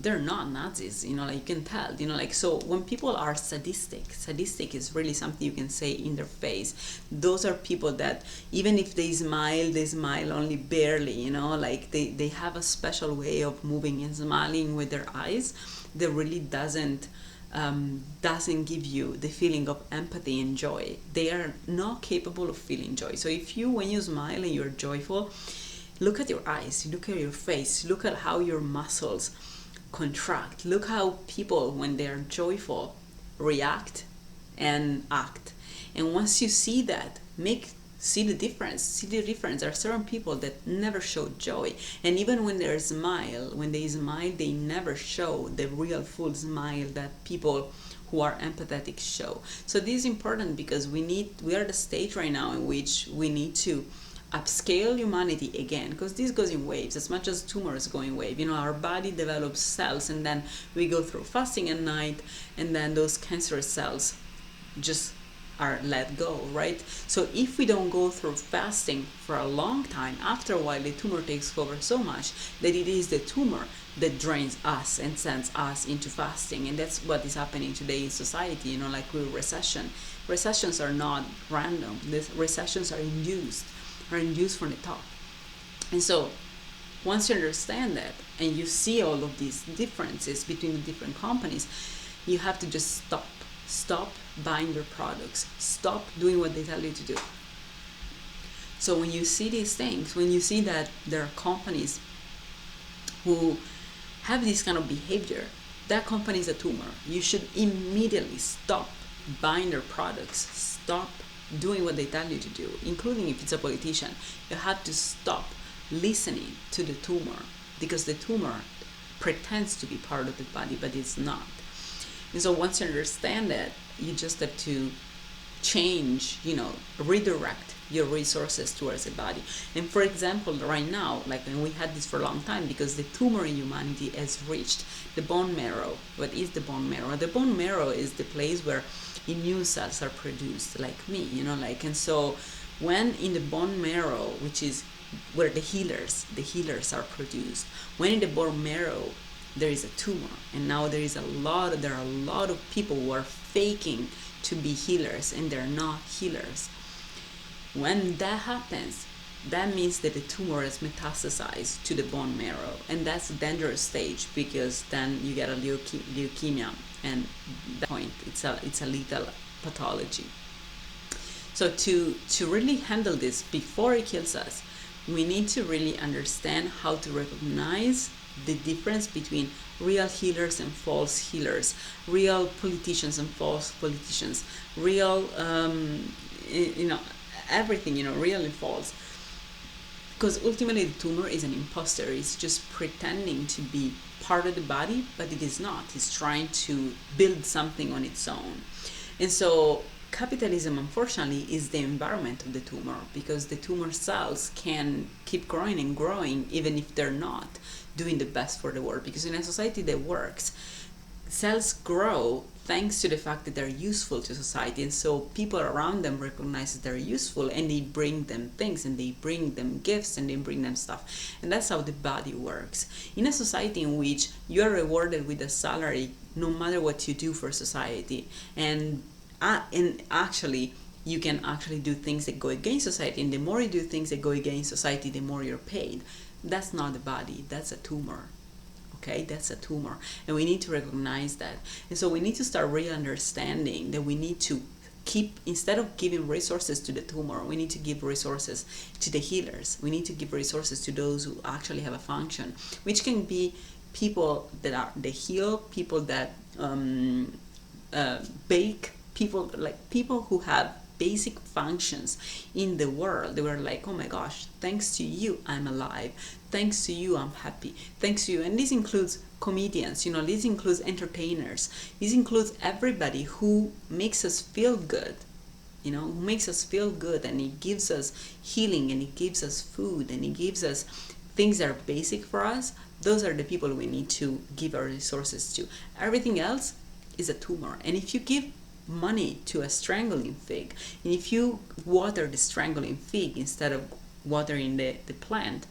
they're not Nazis, like you can tell, like, so when people are sadistic is really something you can say in their face. Those are people that even if they smile only barely, like they have a special way of moving and smiling with their eyes that really doesn't give you the feeling of empathy and joy. They are not capable of feeling joy. So when you smile and you're joyful, look at your eyes, look at your face, look at how your muscles contract. Look how people, when they're joyful, react and act. And once you see that, see the difference. There are certain people that never show joy, and even when they smile, they never show the real full smile that people who are empathetic show. So this is important because we are at a stage right now in which we need to upscale humanity again, because this goes in waves, as much as tumors go in wave. Our body develops cells, and then we go through fasting at night, and then those cancerous cells just are let go, right? So if we don't go through fasting for a long time, after a while the tumor takes over so much that it is the tumor that drains us and sends us into fasting. And that's what is happening today in society, like with recession. Recessions are not random. These recessions are induced from the top. And so once you understand that and you see all of these differences between the different companies, you have to just stop buying their products, stop doing what they tell you to do. So when you see these things, when you see that there are companies who have this kind of behavior, that company is a tumor. You should immediately stop buying their products, stop doing what they tell you to do, including if it's a politician. You have to stop listening to the tumor, because the tumor pretends to be part of the body, but it's not. And so once you understand that, you just have to change, redirect your resources towards the body. And for example, right now, and we had this for a long time, because the tumor in humanity has reached the bone marrow. What is the bone marrow? The bone marrow is the place where immune cells are produced, like me, and so when in the bone marrow, which is where the healers are produced, when in the bone marrow there is a tumor, and now there are a lot of people who are faking to be healers, and they're not healers. When that happens, that means that the tumor is metastasized to the bone marrow, and that's a dangerous stage, because then you get a leukemia, and at that point it's a lethal pathology. So to really handle this before it kills us, we need to really understand how to recognize the difference between real healers and false healers, real politicians and false politicians, real everything, real and false. Because ultimately the tumor is an imposter. It's just pretending to be part of the body, but it is not. It's trying to build something on its own. And so capitalism, unfortunately, is the environment of the tumor, because the tumor cells can keep growing and growing even if they're not doing the best for the world. Because in a society that works, cells grow thanks to the fact that they're useful to society, and so people around them recognize that they're useful, and they bring them things, and they bring them gifts, and they bring them stuff. And that's how the body works. In a society in which you are rewarded with a salary no matter what you do for society, and actually you can actually do things that go against society, and the more you do things that go against society, the more you're paid. That's not the body, that's a tumor. Okay, that's a tumor, and we need to recognize that. And so we need to start really understanding that we need to keep, instead of giving resources to the tumor, we need to give resources to the healers. We need to give resources to those who actually have a function, which can be people that are they heal, people that bake, people who have basic functions in the world. They were like, oh my gosh, thanks to you I'm alive, thanks to you I'm happy, thanks to you. And this includes comedians, this includes entertainers, this includes everybody who makes us feel good, who makes us feel good, and it gives us healing, and it gives us food, and it gives us things that are basic for us. Those are the people we need to give our resources to. Everything else is a tumor. And if you give money to a strangling fig, and if you water the strangling fig instead of watering the plant,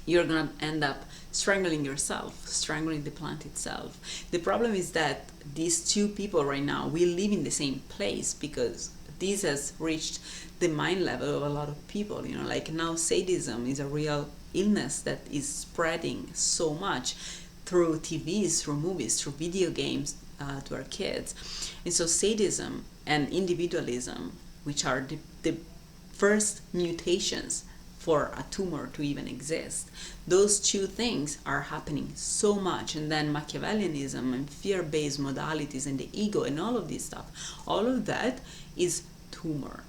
you're gonna end up strangling yourself, strangling the plant itself. The problem is that these two people right now, we live in the same place, because this has reached the mind level of a lot of people. Like now sadism is a real illness that is spreading so much through TVs, through movies, through video games, to our kids. And so sadism and individualism, which are the first mutations for a tumor to even exist, those two things are happening so much. And then Machiavellianism and fear-based modalities and the ego and all of this stuff, all of that is tumor.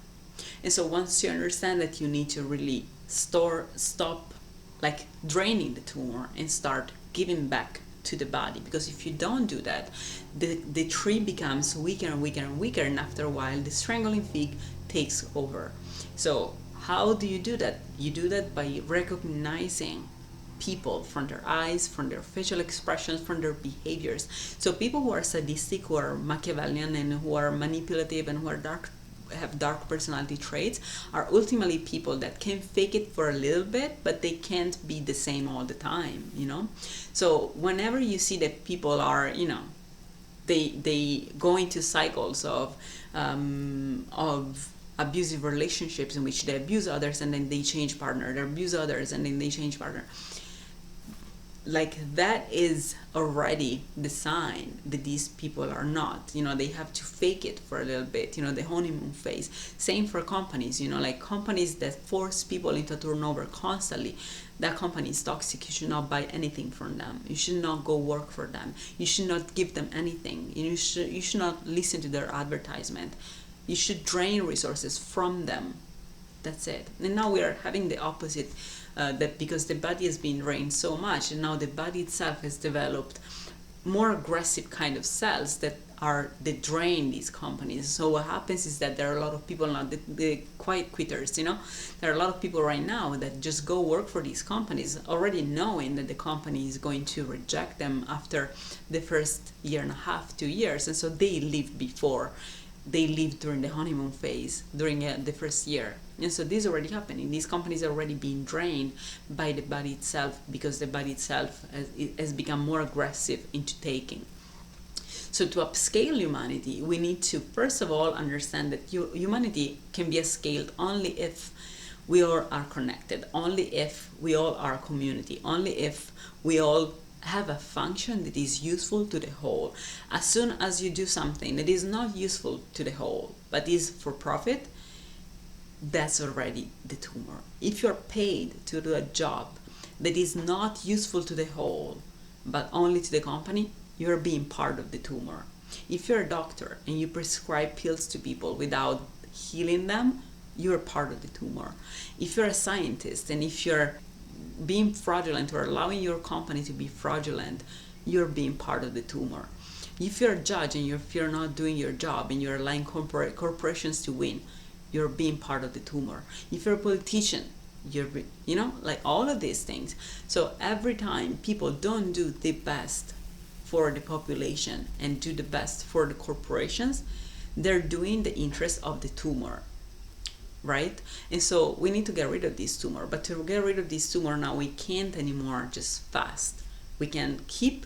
And so once you understand that, you need to really stop like draining the tumor and start giving back to the body. Because if you don't do that, the tree becomes weaker and weaker and weaker, and after a while the strangling fig takes over. So how do you do that? You do that by recognizing people from their eyes, from their facial expressions, from their behaviors. So people who are sadistic, who are Machiavellian, and who are manipulative, and who are have dark personality traits, are ultimately people that can fake it for a little bit, but they can't be the same all the time. So whenever you see that people are, they go into cycles of abusive relationships in which they abuse others and then they change partner, they abuse others and then they change partner, like that is already the sign that these people are not, they have to fake it for a little bit, the honeymoon phase. Same for companies, like companies that force people into turnover constantly, that company is toxic. You should not buy anything from them. You should not go work for them. You should not give them anything. You should not listen to their advertisement. You should drain resources from them. That's it. And now we are having the opposite, that because the body has been drained so much, and now the body itself has developed more aggressive kind of cells that drain these companies. So what happens is that there are a lot of people now, the quiet quitters, there are a lot of people right now that just go work for these companies already knowing that the company is going to reject them after the first year and a half, 2 years, and so they leave before they live during the honeymoon phase, during the first year. And so this is already happening. These companies are already being drained by the body itself, because the body itself has become more aggressive into taking. So to upscale humanity, we need to first of all understand that humanity can be upscaled only if we all are connected, only if we all are a community, only if we all have a function that is useful to the whole. As soon as you do something that is not useful to the whole but is for profit, that's already the tumor. If you're paid to do a job that is not useful to the whole but only to the company, you're being part of the tumor. If you're a doctor and you prescribe pills to people without healing them, you're part of the tumor. If you're a scientist and if you're being fraudulent or allowing your company to be fraudulent, you're being part of the tumor. If you're a judge and if you're not doing your job and you're allowing corporations to win, you're being part of the tumor. If you're a politician, you're, like all of these things. So every time people don't do the best for the population and do the best for the corporations, they're doing the interest of the tumor, right? And so we need to get rid of this tumor. But to get rid of this tumor now, we can't anymore just fast. We can keep,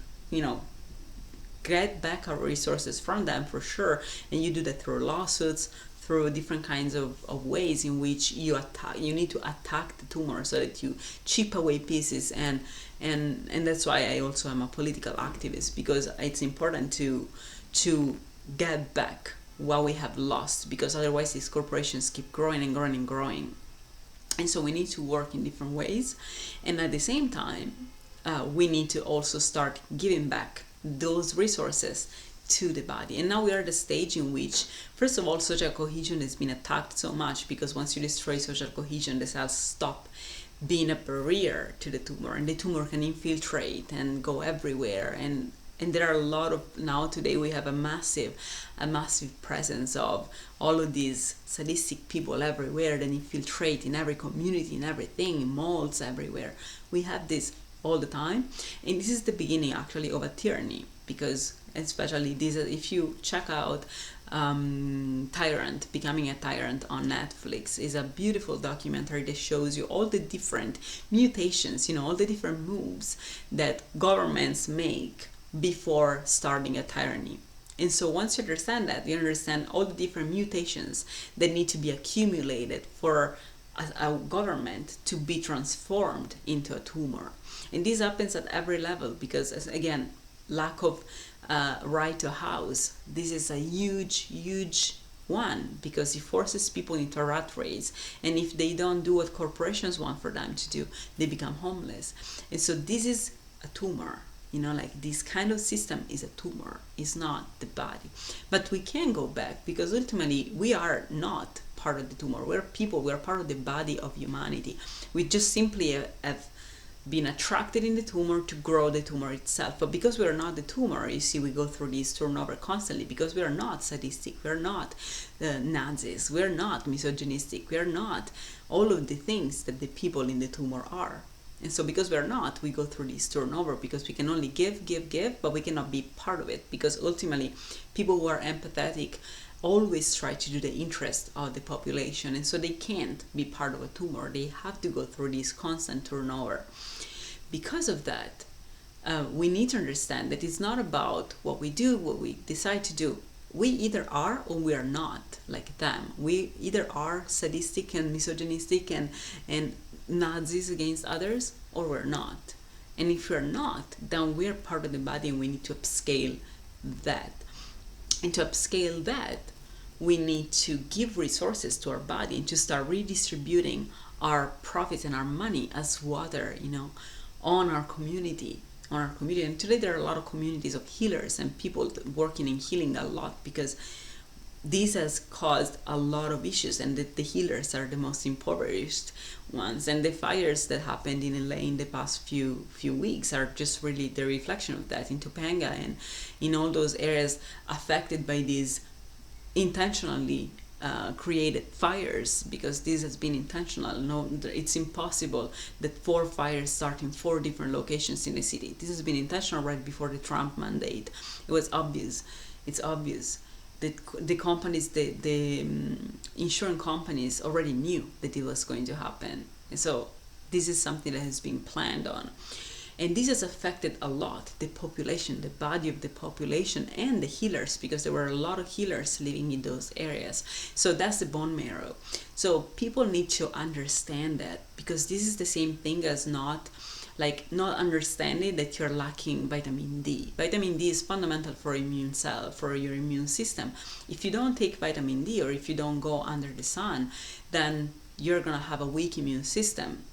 get back our resources from them for sure, and you do that through lawsuits, through different kinds of ways in which you need to attack the tumor so that you chip away pieces, and that's why I also am a political activist, because it's important to get back what we have lost, because otherwise these corporations keep growing and growing and growing. And so we need to work in different ways, and at the same time we need to also start giving back those resources to the body. And now we are at the stage in which, first of all, social cohesion has been attacked so much, because once you destroy social cohesion, the cells stop being a barrier to the tumor, and the tumor can infiltrate and go everywhere. And there are a lot of, now today we have a massive presence of all of these sadistic people everywhere that infiltrate in every community, in everything, in malls, everywhere. We have this all the time, and this is the beginning actually of a tyranny, because especially these, if you check out Tyrant, Becoming a Tyrant on Netflix, is a beautiful documentary that shows you all the different mutations, all the different moves that governments make before starting a tyranny. And so once you understand that, you understand all the different mutations that need to be accumulated for a government to be transformed into a tumor. And this happens at every level, because again, lack of right to a house, this is a huge one, because it forces people into a rat race, and if they don't do what corporations want for them to do, they become homeless. And so this is a tumor, like this kind of system is a tumor, it's not the body. But we can go back, because ultimately we are not part of the tumor. We're people, we're part of the body of humanity. We just simply have been attracted in the tumor to grow the tumor itself. But because we are not the tumor, you see, we go through this turnover constantly, because we are not sadistic, we are not Nazis, we are not misogynistic, we are not all of the things that the people in the tumor are. And so because we are not, we go through this turnover, because we can only give, but we cannot be part of it, because ultimately people who are empathetic always try to do the interest of the population, and so they can't be part of a tumor. They have to go through this constant turnover. Because of that, we need to understand that it's not about what we do, what we decide to do. We either are or we are not like them. We either are sadistic and misogynistic and Nazis against others, or we're not. And if we're not, then we're part of the body, and we need to upscale that. And to upscale that, we need to give resources to our body and to start redistributing our profits and our money as water, on our community. And today there are a lot of communities of healers and people working in healing a lot, because this has caused a lot of issues, and the healers are the most impoverished ones. And the fires that happened in LA in the past few weeks are just really the reflection of that, in Topanga and in all those areas affected by these intentionally created fires, because this has been intentional. No, it's impossible that 4 fires start in 4 different locations in the city. This has been intentional right before the Trump mandate. It was obvious. It's obvious. The companies, the insurance companies already knew that it was going to happen. And so this is something that has been planned on. And this has affected a lot the population, the body of the population, and the healers, because there were a lot of healers living in those areas. So that's the bone marrow. So people need to understand that, because this is the same thing as not understanding that you're lacking vitamin D. Vitamin D is fundamental for for your immune system. If you don't take vitamin D, or if you don't go under the sun, then you're gonna have a weak immune system.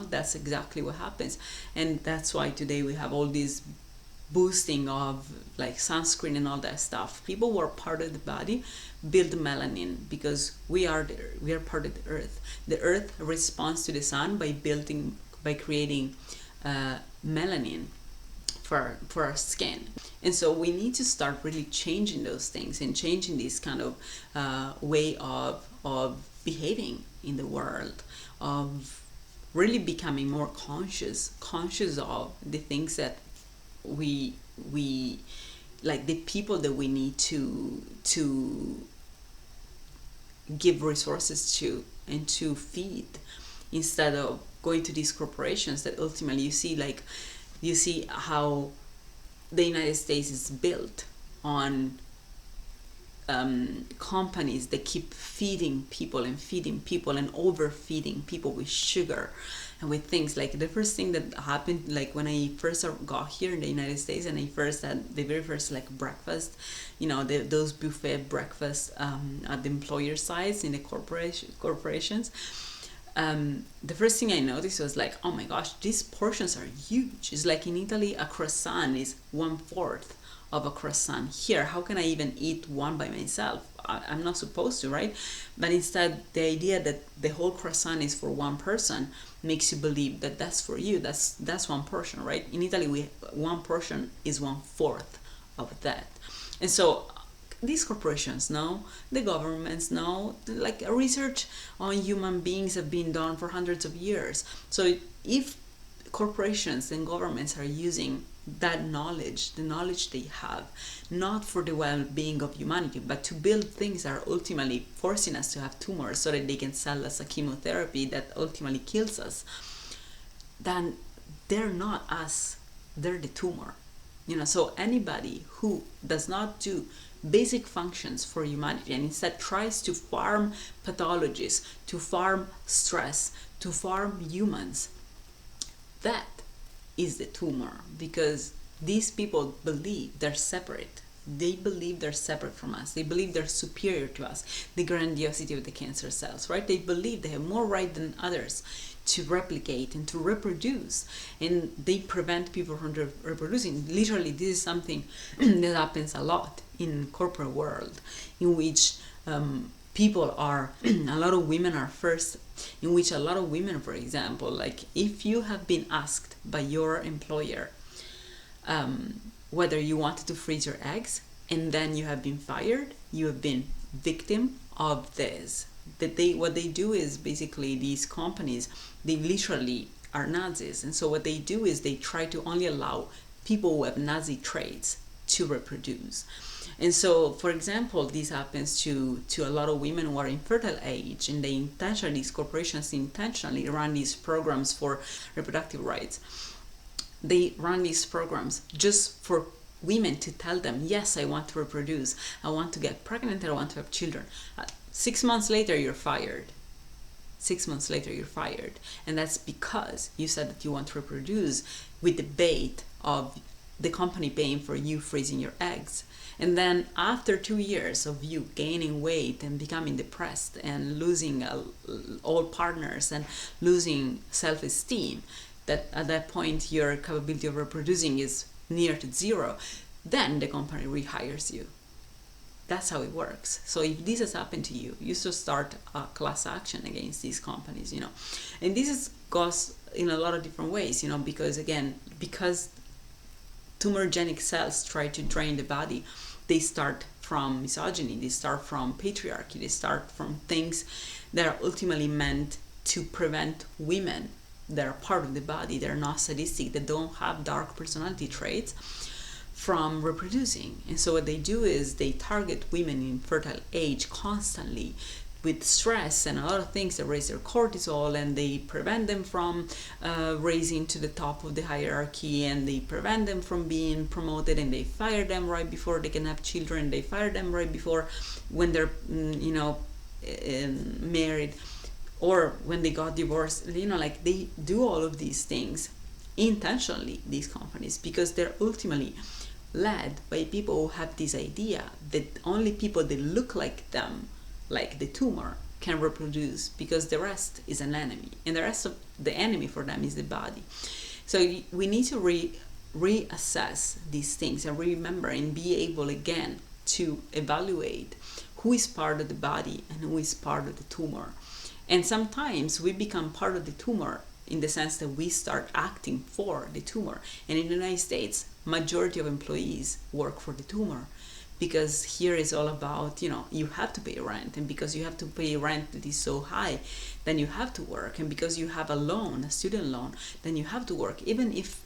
That's exactly what happens. And that's why today we have all this boosting of like sunscreen and all that stuff. People who are part of the body build melanin, because we are part of the earth. The earth responds to the sun by creating melanin for our skin. And so we need to start really changing those things and changing this kind of way of behaving in the world, of really becoming more conscious of the things that we like, the people that we need to give resources to and to feed, instead of going to these corporations that ultimately you see how the United States is built on companies that keep feeding people and overfeeding people with sugar and with things. Like, the first thing that happened, like when I first got here in the United States and I first had the very first like breakfast, those buffet breakfasts at the employer sites in the corporations, the first thing I noticed was like, oh my gosh, these portions are huge. It's like in Italy, a croissant is 1/4 of a croissant. Here, how can I even eat one by myself? I'm not supposed to, right? But instead, the idea that the whole croissant is for one person makes you believe that that's for you. That's one portion, right? In Italy, one portion is 1/4 of that. And so these corporations know, the governments know, like research on human beings have been done for hundreds of years. So if corporations and governments are using that knowledge, the knowledge they have, not for the well-being of humanity, but to build things that are ultimately forcing us to have tumors so that they can sell us a chemotherapy that ultimately kills us, then they're not us, they're the tumor. So anybody who does not do basic functions for humanity and instead tries to farm pathologies, to farm stress, to farm humans, that is the tumor, because these people believe they're separate. They believe they're separate from us. They believe they're superior to us. The grandiosity of the cancer cells, right? They believe they have more right than others to replicate and to reproduce, and they prevent people from reproducing. Literally, this is something that happens a lot in corporate world, in which people are a lot of women are first, in which a lot of women, for example, like if you have been asked by your employer whether you wanted to freeze your eggs and then you have been fired, you have been victim of this. What they do is basically, these companies, they literally are Nazis, and so what they do is they try to only allow people who have Nazi traits to reproduce. And so, for example, this happens to a lot of women who are in fertile age, and these corporations intentionally run these programs for reproductive rights. They run these programs just for women to tell them, yes, I want to reproduce, I want to get pregnant, I want to have children. 6 months later, you're fired. 6 months later, you're fired. And that's because you said that you want to reproduce with the bait of the company paying for you freezing your eggs. And then after 2 years of you gaining weight and becoming depressed and losing all partners and losing self-esteem, that at that point your capability of reproducing is near to zero, then the company rehires you. That's how it works. So if this has happened to you, you should start a class action against these companies, And this goes in a lot of different ways, because tumorigenic cells try to drain the body. They start from misogyny, they start from patriarchy, they start from things that are ultimately meant to prevent women that are part of the body, that are not sadistic, that don't have dark personality traits, from reproducing. And so what they do is they target women in fertile age constantly with stress and a lot of things that raise their cortisol, and they prevent them from raising to the top of the hierarchy, and they prevent them from being promoted, and they fire them right before they can have children. They fire them right before, when they're married, or when they got divorced. Like, they do all of these things intentionally, these companies, because they're ultimately led by people who have this idea that only people that look like them, like the tumor, can reproduce, because the rest is an enemy, and the rest of the enemy for them is the body. So we need to reassess these things and remember and be able again to evaluate who is part of the body and who is part of the tumor. And sometimes we become part of the tumor in the sense that we start acting for the tumor. And in the United States, majority of employees work for the tumor, because here is all about, you have to pay rent, and because you have to pay rent that is so high, then you have to work, and because you have a loan, a student loan, then you have to work, even if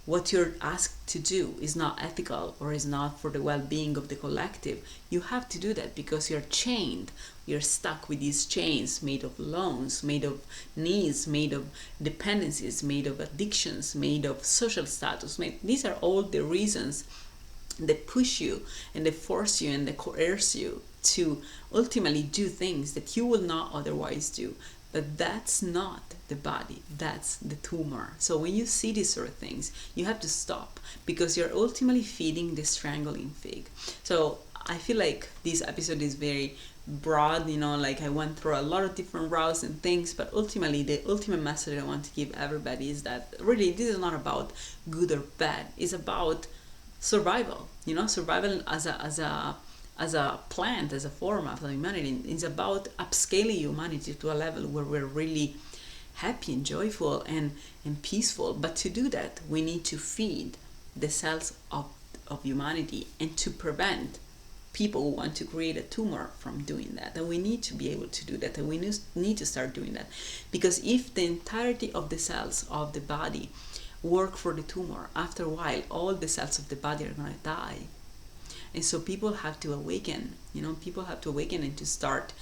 what you're asked to do is not ethical or is not for the well-being of the collective. You have to do that because you're chained. You're stuck with these chains made of loans, made of needs, made of dependencies, made of addictions, made of social status. These are all the reasons that push you and they force you and they coerce you to ultimately do things that you will not otherwise do. But that's not the body, that's the tumor. So when you see these sort of things, you have to stop, because you're ultimately feeding the strangling fig. So I feel like this episode is very broad, like I went through a lot of different routes and things, but ultimately the ultimate message I want to give everybody is that really this is not about good or bad. It's about survival, survival as a plant, as a form of humanity. It's about upscaling humanity to a level where we're really happy and joyful and peaceful. But to do that, we need to feed the cells of humanity, and to prevent people who want to create a tumor from doing that. And we need to be able to do that, and we need to start doing that. Because if the entirety of the cells of the body work for the tumor, after a while, all the cells of the body are going to die. And so people have to awaken, people have to awaken and to start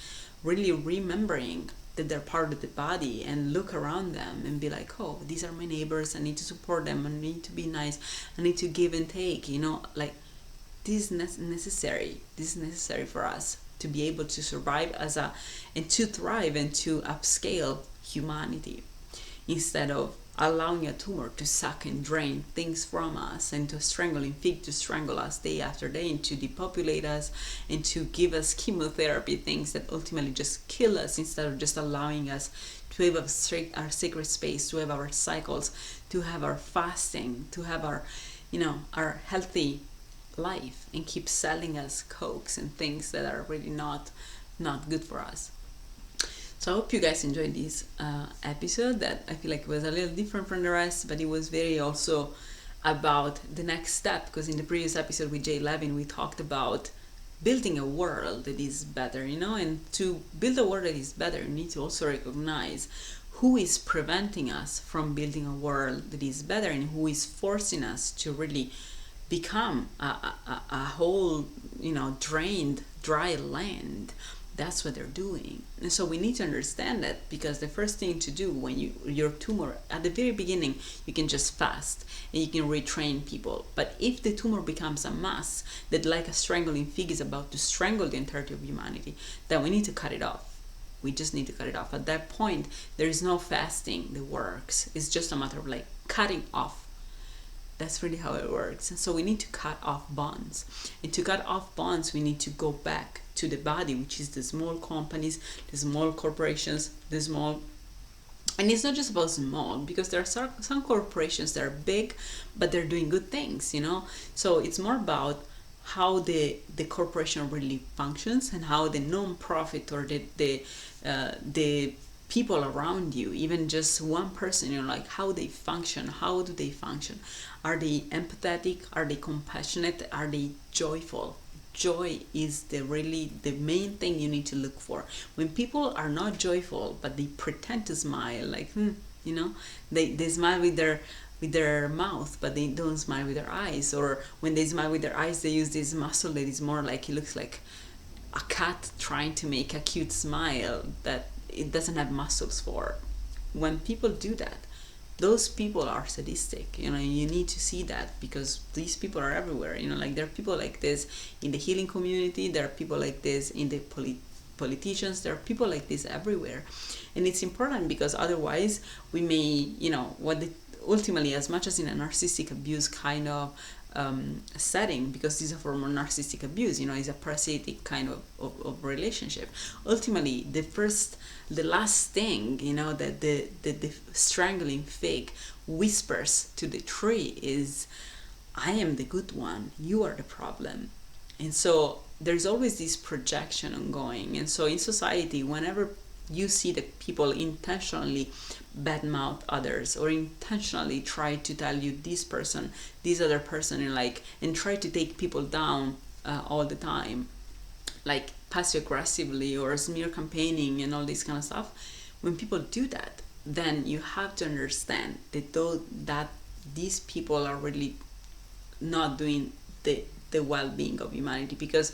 really remembering that they're part of the body, and look around them and be like, oh, these are my neighbors, I need to support them, I need to be nice, I need to give and take, like this is necessary. This is necessary for us to be able to survive and to thrive and to upscale humanity, instead of allowing a tumor to suck and drain things from us, and to strangle to strangle us day after day, and to depopulate us, and to give us chemotherapy, things that ultimately just kill us, instead of just allowing us to have our sacred space, to have our cycles, to have our fasting, to have our healthy life, and keep selling us cokes and things that are really not good for us. So I hope you guys enjoyed this episode, that I feel like was a little different from the rest, but it was very also about the next step, because in the previous episode with Jay Levin, we talked about building a world that is better, and to build a world that is better, you need to also recognize who is preventing us from building a world that is better, and who is forcing us to really become a whole, drained, dry land. That's what they're doing. And so we need to understand that, because the first thing to do when your tumor, at the very beginning, you can just fast and you can retrain people. But if the tumor becomes a mass that, like a strangling fig, is about to strangle the entirety of humanity, then we need to cut it off. We just need to cut it off. At that point, there is no fasting that works. It's just a matter of like cutting off. That's really how it works. And so we need to cut off bonds. And to cut off bonds, we need to go back to the body, which is the small companies, the small corporations, and it's not just about small, because there are some corporations that are big, but they're doing good things, So it's more about how the corporation really functions, and how the non-profit or the people around you, even just one person, like how they function. How do they function? Are they empathetic? Are they compassionate? Are they joyful? Joy is the main thing you need to look for. When people are not joyful, but they pretend to smile, like they smile with their mouth, but they don't smile with their eyes. Or when they smile with their eyes, they use this muscle that is more like, it looks like a cat trying to make a cute smile that it doesn't have muscles for. When people do that, those people are sadistic. You need to see that, because these people are everywhere. Like there are people like this in the healing community, there are people like this in the politicians, there are people like this everywhere. And it's important, because otherwise we may, ultimately, as much as in a narcissistic abuse kind of setting, because this is a form of narcissistic abuse, is a parasitic kind of relationship. Ultimately, the last thing, that the strangling fig whispers to the tree is, I am the good one, you are the problem. And so there's always this projection ongoing. And so in society, whenever you see that people intentionally badmouth others, or intentionally try to tell you this other person, and try to take people down all the time, like passive aggressively, or smear campaigning and all this kind of stuff. When people do that, then you have to understand that these people are really not doing the well-being of humanity, because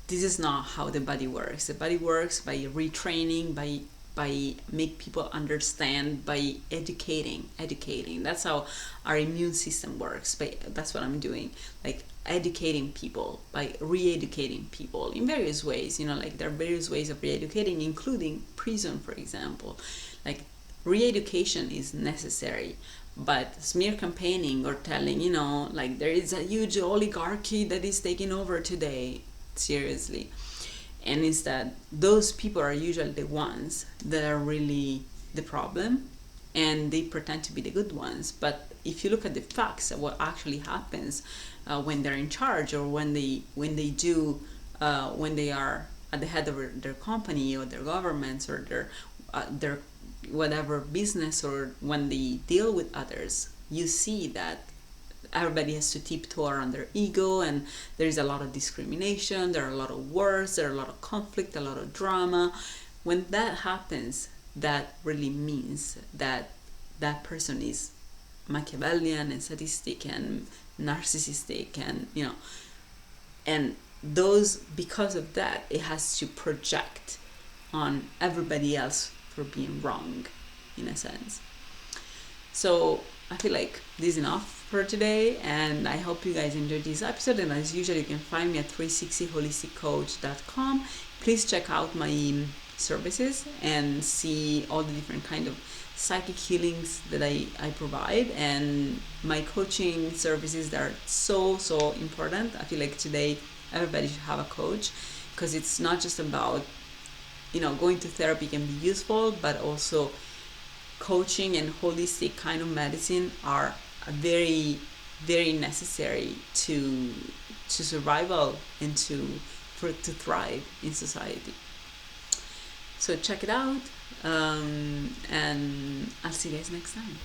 this is not how the body works. The body works by retraining, by make people understand, by educating. That's how our immune system works. That's what I'm doing, like educating people, by re-educating people in various ways. Like there are various ways of re-educating, including prison, for example. Like re-education is necessary, but smear campaigning or telling, like there is a huge oligarchy that is taking over today, seriously. And it's that those people are usually the ones that are really the problem, and they pretend to be the good ones. But if you look at the facts of what actually happens when they're in charge, or when they are at the head of their company, or their governments, or their whatever business, or when they deal with others, you see that everybody has to tiptoe around their ego, and there's a lot of discrimination, there are a lot of wars, there are a lot of conflict, a lot of drama. When that happens, that really means that that person is Machiavellian and sadistic and narcissistic, and those, because of that, it has to project on everybody else for being wrong, in a sense. So I feel like this is enough for today, and I hope you guys enjoyed this episode. And as usual, you can find me at 360holisticcoach.com. Please check out my services and see all the different kind of psychic healings that I provide, and my coaching services that are so important. I feel like today everybody should have a coach, because it's not just about, going to therapy can be useful, but also coaching and holistic kind of medicine are very, very necessary to survival and to thrive in society. So check it out, and I'll see you guys next time.